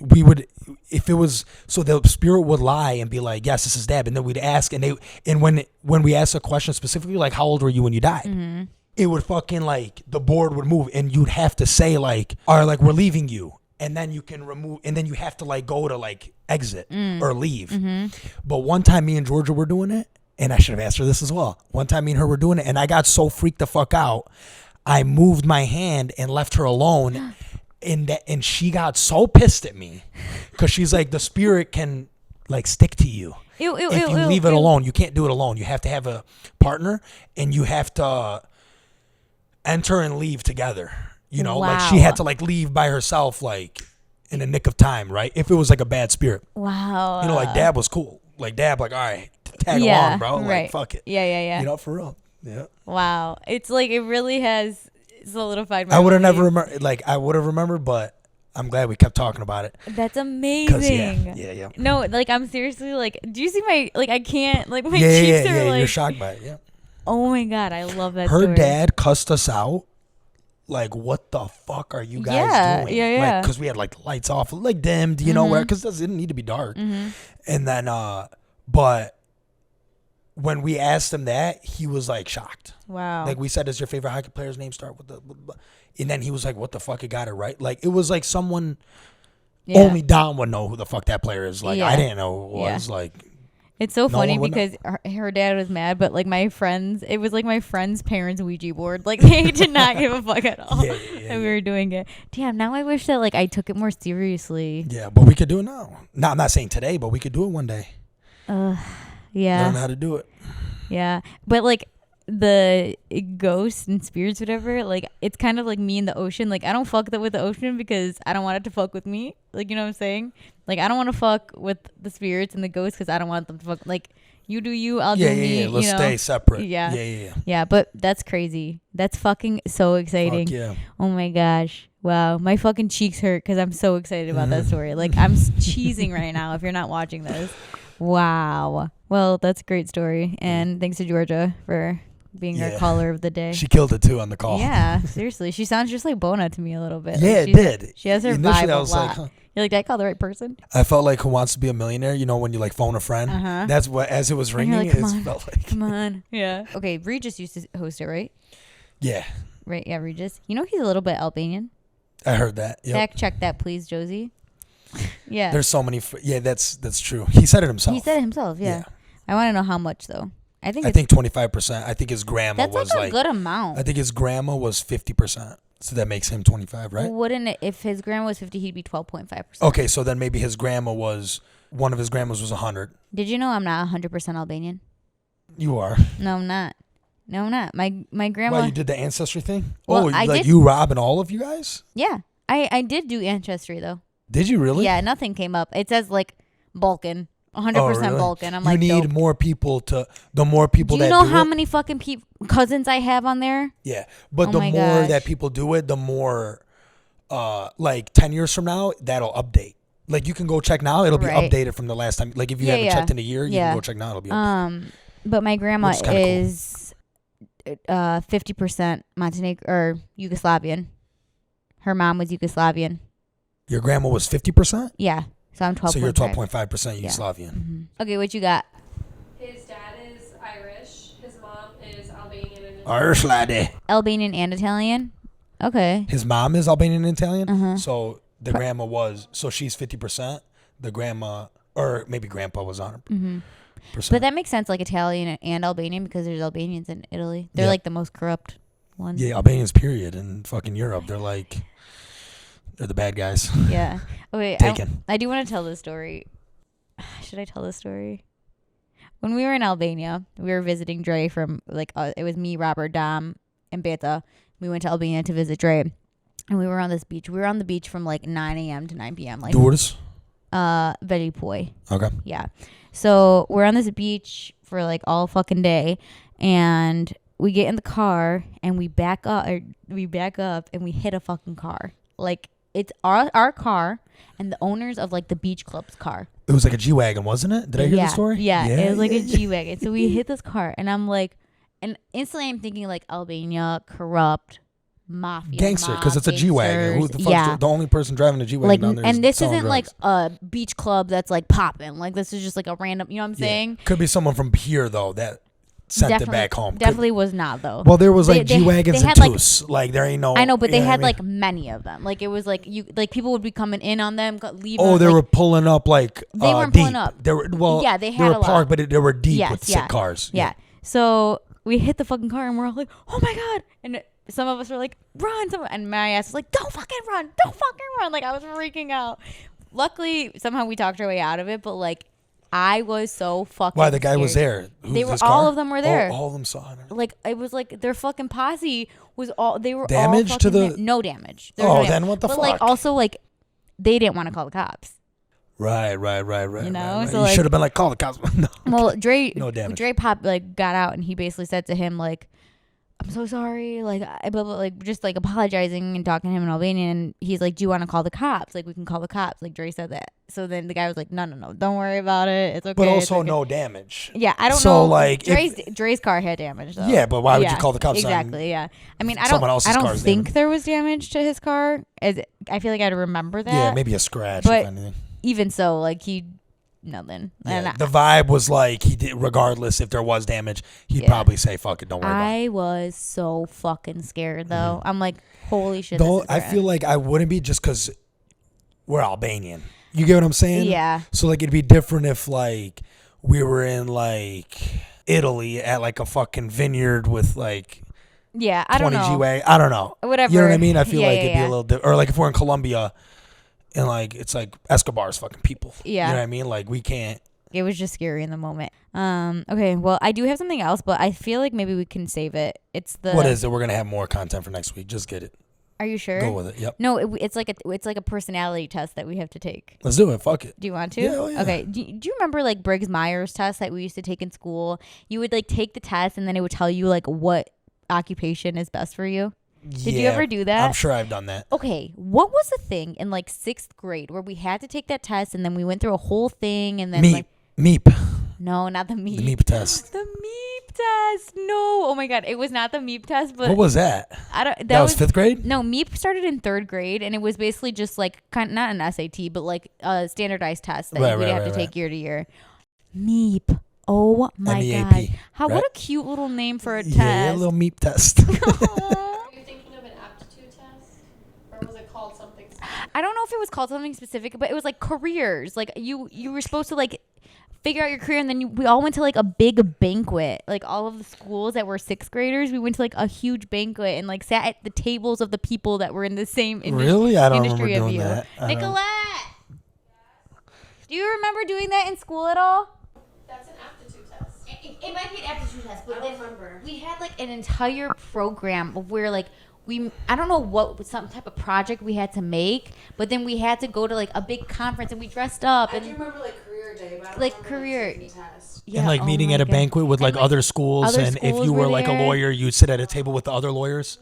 We would, if it was, so the spirit would lie and be like, yes, this is Dad, and then we'd ask, and when we asked a question specifically, like, how old were you when you died? Mm-hmm. It would fucking, like, the board would move, and you'd have to say like, all right, like, we're leaving you. And then you can remove, and then you have to like go to like exit or leave. Mm-hmm. But one time me and Georgia were doing it, and I should have asked her this as well. One time me and her were doing it, and I got so freaked the fuck out, I moved my hand and left her alone, and she got so pissed at me because she's like, the spirit can like stick to you. If you leave it alone, you can't do it alone. You have to have a partner, and you have to enter and leave together. You know, like she had to like leave by herself, like in the nick of time, right? If it was like a bad spirit. Wow. You know, like Dab was cool. Like Dab, like, all right, tag along, bro. Like, right. fuck it. Yeah. You know, for real. Yeah. Wow. It's like, it really has solidified my I would have belief. never remembered, like, I would have remembered, but I'm glad we kept talking about it. That's amazing. Yeah. No, like, I'm seriously like, do you see my, like, I can't, like, my Yeah, cheeks are like, you're shocked by it, yeah. oh my God, I love that Her story. dad cussed us out. Like, what the fuck are you guys doing? Yeah. Because we had, like, the lights off, like, dimmed, you know, whatever, because it didn't need to be dark. Mm-hmm. And then, but when we asked him that, he was, like, shocked. Wow. Like, we said, does your favorite hockey player's name start with the blah, blah, blah? And then he was like, what the fuck, I got it right. Like, it was like someone, only Don would know who the fuck that player is. Like, I didn't know who it was. Like, it's so funny one would because her dad was mad, but like my friends, it was like my friend's parents' Ouija board. Like they did not give a fuck at all that we were doing it. Damn, now I wish that like I took it more seriously. Yeah, but we could do it now. No, I'm not saying today, but we could do it one day. Yeah. Learn how to do it. Yeah. But like the ghosts and spirits, whatever, like it's kind of like me in the ocean. Like I don't fuck with the ocean because I don't want it to fuck with me. Like, you know what I'm saying? Like I don't want to fuck with the spirits and the ghosts because I don't want them to fuck. Like you do you, I'll do me. Yeah. Let's you know? stay separate. Yeah. Yeah. Yeah, but that's crazy. That's fucking so exciting. Fuck yeah. Oh my gosh. Wow. My fucking cheeks hurt because I'm so excited about that story. Like I'm cheesing right now if you're not watching this. Wow. Well, that's a great story. And thanks to Georgia for being our caller of the day. She killed it too on the call. Yeah, seriously. She sounds just like Bona to me a little bit. Yeah, like it did. She has her Initially, vibe I a was lot. like, huh. You're like, did I call the right person? I felt like Who Wants to Be a Millionaire, you know, when you like phone a friend. Uh-huh. That's what, as it was And ringing, you're like, it come on, felt like. come on. Yeah. Okay, Regis used to host it, right? Yeah. Right, yeah, Regis. You know he's a little bit Albanian. I heard that. Yep. Fact check that, please, Josie. Yeah. There's so many. That's true. He said it himself. He said it himself, yeah. I want to know how much, though. I think 25%. I think his grandma that's was like a good amount. I think his grandma was 50%. So that makes him 25, right? Wouldn't it, if his grandma was 50, he'd be 12.5%. Okay, so then maybe his grandma was, one of his grandmas was 100. Did you know I'm not 100% Albanian? You are. No, I'm not. No, I'm not. My grandma. Well, you did the ancestry thing? Well, I like did. you, Rob, and all of you guys? Yeah. I did do ancestry, though. Did you really? Yeah, nothing came up. It says, like, Balkan. 100% really? Balkan. I'm you like, need dope. more people to, the more people Do you that know do how it, many fucking cousins I have on there? Yeah, but Oh the my more gosh. that people do it, the more, like 10 years from now, that'll update. Like you can go check now; it'll be Right. updated from the last time. Like if you haven't checked in a year, you can go check now; it'll be updated. But my grandma Which is kinda cool. is 50% Montenegro or Yugoslavian. Her mom was Yugoslavian. Your grandma was 50%, Yeah, so I'm 12. so you're 12.5% Yeah. Yugoslavian. Mm-hmm. Okay, what you got? His dad is Irish. His mom is Albanian and Irish laddie. Albanian and Italian. Okay. His mom is Albanian and Italian, Uh-huh. so the grandma was. So she's 50%. The grandma, or maybe grandpa, was 100%. But that makes sense, like Italian and Albanian, because there's Albanians in Italy. They're Yeah. like the most corrupt ones. Yeah, Albanians, period, in fucking Europe. They're the bad guys. Yeah. Okay. Taken. I do want to tell this story. Should I tell this story? When we were in Albania, we were visiting Dre from it was me, Robert, Dom, and Beta. We went to Albania to visit Dre, and we were on this beach. We were on the beach from like 9 a.m. to 9 p.m. Like Doors. very poi. Okay. Yeah. So we're on this beach for like all fucking day, and we get in the car and we back up and we hit a fucking car. Like it's our car and the owners of like the beach club's car. It was like a G-Wagon, wasn't it? Did I hear the story? Yeah, it was like a G-Wagon. So we hit this car and I'm like, and instantly I'm thinking like Albania, corrupt, mafia, Gangster, because it's a G-Wagon. Who the fuck? The only person driving a G-Wagon like, down there and is this selling isn't like drugs. a beach club that's like popping. Like this is just like a random, you know what I'm saying? Could be someone from here though that sent it back home. Definitely was not though. Well, there was like G-Wagons and like, Toos. Like there ain't no. I know, but they you know had what I mean? like many of them. Like it was like people would be coming in on them, leaving. Oh, they like, were pulling up like they weren't deep. pulling up. They were Yeah, they had were a lot. parked, but they were deep Yes, with yeah. sick cars. Yeah. So we hit the fucking car and we're all like, oh my god! And some of us were like, run! And my ass was like, don't fucking run! Don't fucking run! Like I was freaking out. Luckily, somehow we talked our way out of it, but like I was so fucking. Why the guy scared. was there? They were all of them were there. All of them saw it. Like it was like their fucking posse was all they were damage all to the no damage. Then what the but fuck? like also like they didn't want to call the cops. Right. You know, right. so You like, should have been like, call the cops. No. Well, Dre, No damage. Dre Pop like got out and he basically said to him like, "I'm so sorry," like just like apologizing and talking to him in Albanian. And he's like, "Do you want to call the cops? Like we can call the cops." Like Dre said that. So then the guy was like, "No, don't worry about it. It's okay." But also okay. no damage. Yeah, I don't know. So like, Dre's car had damage though. Yeah, but why would you call the cops? Exactly. Yeah. I mean, I someone else's don't car's think damage? there was damage to his car. I feel like I'd remember that. Yeah, maybe a scratch But if anything. even so, like nothing. Yeah, And the vibe was like he did. Regardless if there was damage, he'd probably say, "Fuck it, don't worry about it." I was so fucking scared though. I'm like, holy shit. Though this is I rad. feel like I wouldn't be just because we're Albanian. You get what I'm saying? Yeah. So like it'd be different if like we were in like Italy at like a fucking vineyard with like Yeah, I don't 20 know. G-Way. I don't know. Whatever. You know what I mean? I feel Yeah, like yeah, it'd be yeah. a little different. Or like if we're in Colombia and like it's like Escobar's fucking people. Yeah. You know what I mean? Like we can't. It was just scary in the moment. Okay, well, I do have something else, but I feel like maybe we can save it. It's the What is it? We're gonna have more content for next week. Just get it. Are you sure? Go with it. Yep. No, it's like a personality test that we have to take. Let's do it. Fuck it. Do you want to? Yeah, oh, yeah. Okay. Do you remember like Briggs-Myers test that we used to take in school? You would like take the test and then it would tell you like what occupation is best for you. Did you ever do that? I'm sure I've done that. Okay, what was the thing in like 6th grade where we had to take that test and then we went through a whole thing and then Meep. No, not the MEEP. The Meep test. The MEEP test. No. Oh my god, it was not the MEEP test, but What was that? I don't. That was 5th grade? No, MEEP started in 3rd grade, and it was basically just like not an SAT, but like a standardized test that we'd have to take year to year. MEEP. Oh my MEAP, god! What right? a cute little name for a test. Yeah, a little Meep test. Are you thinking of an aptitude test? Or was it called something specific? I don't know if it was called something specific, but it was like careers. Like you were supposed to like figure out your career, and then we all went to like a big banquet. Like all of the schools that were 6th graders, we went to like a huge banquet and like sat at the tables of the people that were in the same Really? I don't industry remember of doing you. that. Nicolette, do you remember doing that in school at all? That's an aptitude test. It might be an aptitude test, but I don't remember. we had like an entire program where like I don't know what some type of project we had to make, but then we had to go to like a big conference and we dressed up. I And do remember like career day, but I don't like remember career. the test. yeah, And like oh meeting my at a God. banquet with like And, other schools, other and if schools you were were like a there. lawyer, you'd sit at a table with the other lawyers.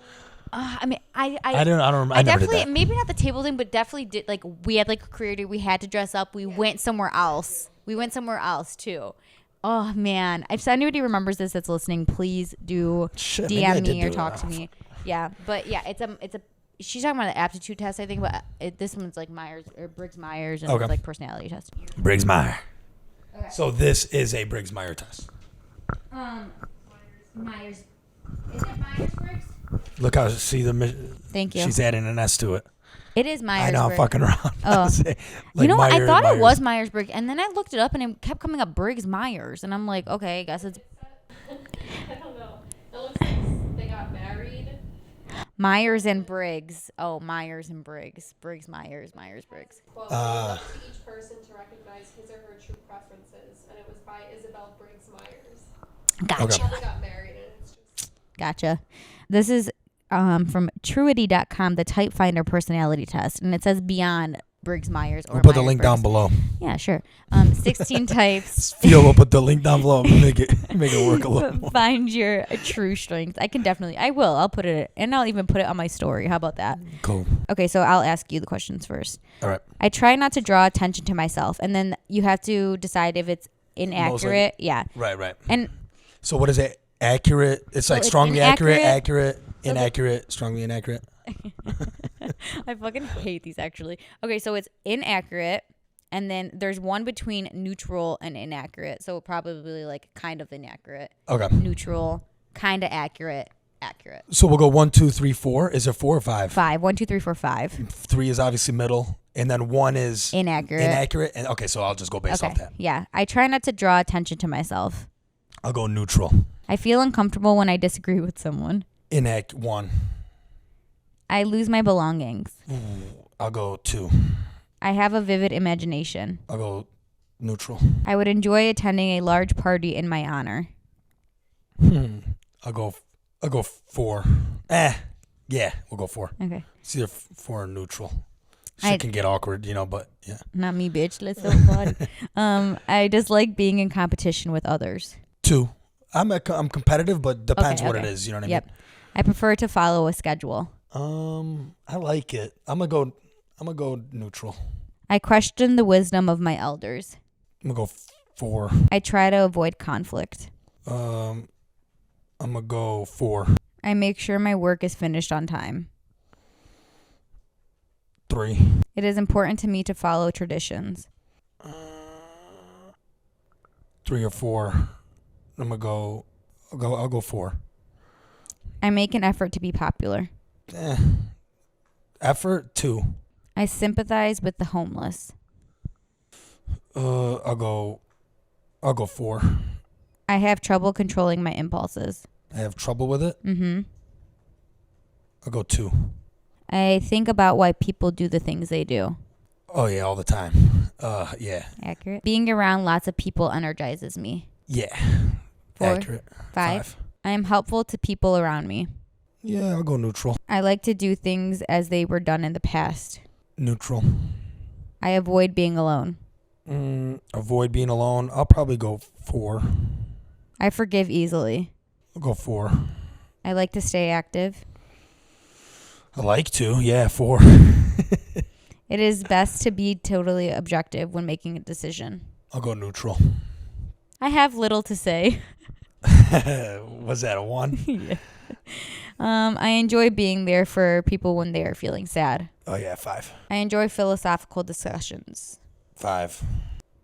I mean, I don't remember. I never did definitely that. maybe not the table thing, but definitely did like we had like a career day. We had to dress up. We went somewhere else. We went somewhere else too. Oh man! If anybody remembers this that's listening, please do Shit, maybe I DM did me or do talk that. to me. Yeah, but yeah, it's a. She's talking about the aptitude test, I think, but this one's like Myers or Briggs Myers, and Okay. it's like personality test. Briggs Meyer. Okay. So this is a Briggs Meyer test. Myers. Is it Myers Briggs? Look how Thank you. She's adding an S to it. It is Myers. I know I'm fucking around. Oh. Say, You know what? I thought it Myers. was Myers Briggs, and then I looked it up, and it kept coming up Briggs Myers, and I'm like, okay, I guess it's I don't know. It looks like they got married. Myers and Briggs. Oh, Myers and Briggs. Briggs Myers. Myers Briggs. Quote, up to each person to recognize his or her true preferences, and it was by Isabel Briggs Myers. Gotcha. They got married, and it's just Gotcha. This is from Truity.com, the Type Finder personality test, and it says beyond Briggs Myers. Or We'll put the Myers link Briggs. down below. Yeah, sure. 16 types. Feel we'll put the link down below. Make it work a little more. Find your true strengths. I'll put it, and I'll even put it on my story. How about that? Cool. Okay, so I'll ask you the questions first. All right. I try not to draw attention to myself, and then you have to decide if it's inaccurate. Yeah. Right. And So what is it? Accurate. It's like it's strongly accurate, inaccurate. inaccurate, strongly inaccurate. I fucking hate these actually. Okay, so it's inaccurate, and then there's one between neutral and inaccurate. So probably like kind of inaccurate, Okay. neutral, kind of accurate, accurate. So we'll go 1, 2, 3, 4. Is it 4 or 5? 5. 1, 2, 3, 4, 5. 3 is obviously middle, and then 1 is Inaccurate. inaccurate. And okay, so I'll just go based Okay. off that. Yeah. I try not to draw attention to myself. I'll go neutral. I feel uncomfortable when I disagree with someone. 1. I lose my belongings. I'll go 2. I have a vivid imagination. I'll go neutral. I would enjoy attending a large party in my honor. I'll go 4. Yeah, we'll go 4. Okay. It's either 4 or neutral. I- Shit can get awkward, but yeah. Not me, bitch. Let's have fun. I dislike being in competition with others. 2. I'm competitive, but depends what it Okay. is. You know what I Yep. I prefer to follow a schedule. mean? I like it. I'm gonna go neutral. I question the wisdom of my elders. I'm gonna go 4. I try to avoid conflict. I'm gonna go 4. I make sure my work is finished on time. 3. It is important to me to follow traditions. 3 or 4. I'll go 4. I make an effort to be popular. Effort 2. I sympathize with the homeless. I'll go 4. I have trouble controlling my impulses. I have trouble with it. Mm-hmm. I'll go 2. I think about why people do the things they do. Oh yeah, all the time. Yeah. Accurate. Being around lots of people energizes me. Yeah. 4. Accurate. 5. I am helpful to people around me. Yeah, I'll go neutral. I like to do things as they were done in the past. Neutral. I avoid being alone. Avoid being alone. I'll probably go 4. I forgive easily. I'll go 4. I like to stay active. I like to. Yeah, 4. It is best to be totally objective when making a decision. I'll go neutral. I have little to say. Was that a 1? Yeah. I enjoy being there for people when they are feeling sad. Oh yeah, 5. I enjoy philosophical discussions. 5.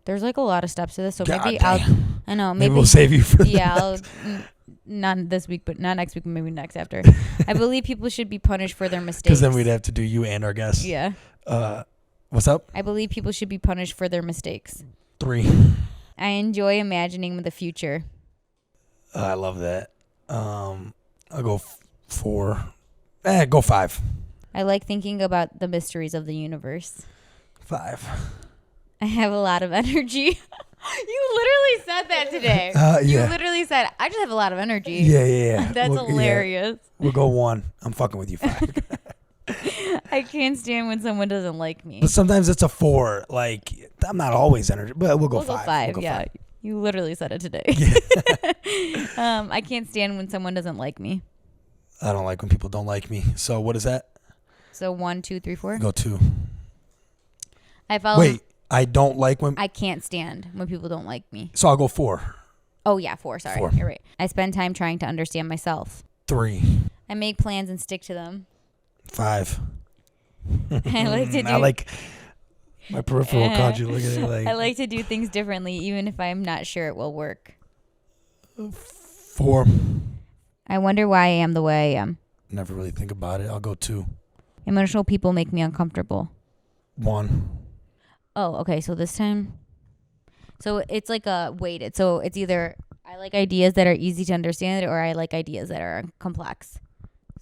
There's like a lot of steps to this, so God maybe damn. I know, Maybe maybe we'll save you for yeah, that. not this week, but not next week, maybe next after. I believe people should be punished for their mistakes. Because then we'd have to do you and our guests. Yeah. What's up? I believe people should be punished for their mistakes. 3. I enjoy imagining the future. I love that. I'll go 4. Go 5. I like thinking about the mysteries of the universe. 5. I have a lot of energy. You literally said that today. Yeah. You literally said, I just have a lot of energy. Yeah. That's hilarious. Yeah. We'll go 1. I'm fucking with you 5. I can't stand when someone doesn't like me. But sometimes it's a 4. Like, I'm not always energy, but we'll go 5. We'll go 5, yeah. 5. You literally said it today. I can't stand when someone doesn't like me. I don't like when people don't like me. So what is that? So 1, 2, 3, 4. Go 2. I follow. Wait, I don't like when. I can't stand when people don't like me. So I'll go 4. Oh yeah, 4. Sorry, 4. You're right. I spend time trying to understand myself. 3. I make plans and stick to them. 5. I like to do. I like my peripheral caught you. Look at it. Like I like to do things differently, even if I'm not sure it will work. 4. I wonder why I am the way I am. Never really think about it. I'll go 2. Emotional people make me uncomfortable. 1. Oh, okay. So this time, so it's like a weighted. So it's either I like ideas that are easy to understand, or I like ideas that are complex.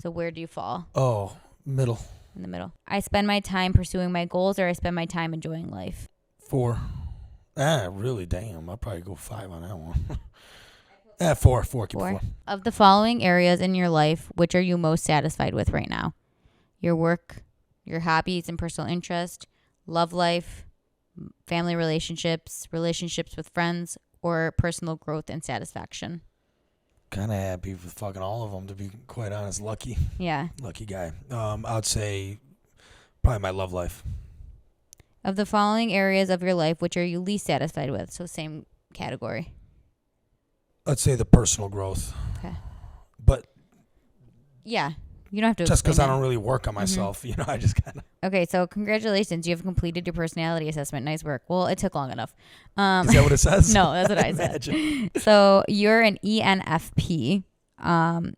So where do you fall? Oh, middle. In the middle. I spend my time pursuing my goals, or I spend my time enjoying life. 4. Really? Damn. I'll probably go 5 on that one. 4. 4. Keep 4. it 4. Of the following areas in your life, which are you most satisfied with right now? Your work, your hobbies and personal interest, love life, family relationships, relationships with friends, or personal growth and satisfaction. Kind of happy with fucking all of them, to be quite honest. Lucky guy. I'd say probably my love life. Of the following areas of your life, which are you least satisfied with? So same category. I'd say the personal growth. Okay. But yeah, you don't have to. Just because explain I it. don't really work on myself, I just kind of. Okay, so congratulations, you have completed your personality assessment. Nice work. Well, it took long enough. Is that what it says? No, that's what I said. So you're an ENFP.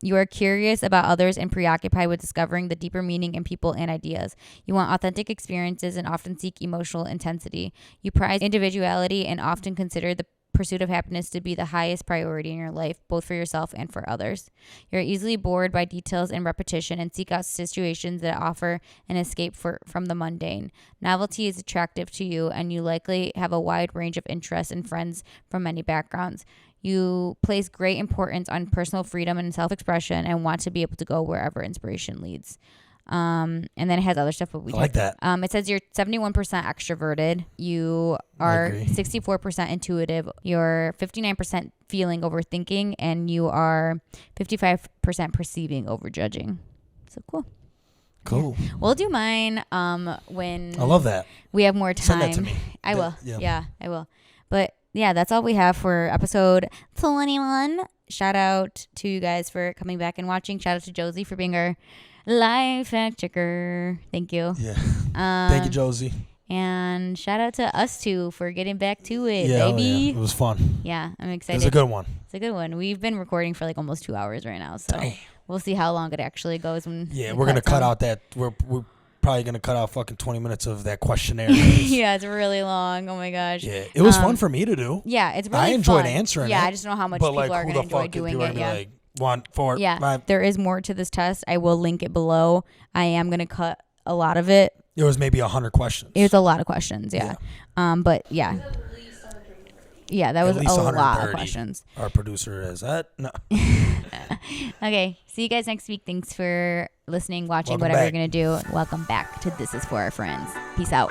You are curious about others and preoccupied with discovering the deeper meaning in people and ideas. You want authentic experiences and often seek emotional intensity. You prize individuality and often consider the pursuit of happiness to be the highest priority in your life, both for yourself and for others. You're easily bored by details and repetition and seek out situations that offer an escape from the mundane. Novelty is attractive to you, and you likely have a wide range of interests and friends from many backgrounds. You place great importance on personal freedom and self-expression and want to be able to go wherever inspiration leads. And then it has other stuff, but we like that. It says you're 71% extroverted. You are 64% intuitive. You're 59% feeling overthinking, and you are 55% perceiving over judging. So cool. Cool. Yeah. We'll do mine when I love that. We have more time. Send that to me. I will. Yeah, I will. But yeah, that's all we have for episode 21. Shout out to you guys for coming back and watching. Shout out to Josie for being our live fact checker. Thank you. Yeah. Thank you, Josie. And shout out to us two for getting back to it, baby. Oh yeah. It was fun. Yeah, I'm excited. It was a good one. It's a good one. We've been recording for like almost 2 hours right now, so we'll see how long it actually goes. We're gonna cut out that. We're probably gonna cut out fucking 20 minutes of that questionnaire. Yeah, it's really long. Oh my gosh. Yeah, it was fun for me to do. Yeah, it's really. I enjoyed fun. answering. Yeah, it, I just don't know how much but people like, are gonna enjoy doing it. Yeah. Like, 1, 4, yeah, 5. There is more to this test. I will link it below. I am gonna cut a lot of it. There was maybe 100 questions. It was a lot of questions. Yeah. But yeah. Yeah, that was a lot of questions. Our producer is that. No. Okay. See you guys next week. Thanks for listening, watching, Welcome whatever back. you're going to do. Welcome back to This Is For Our Friends. Peace out.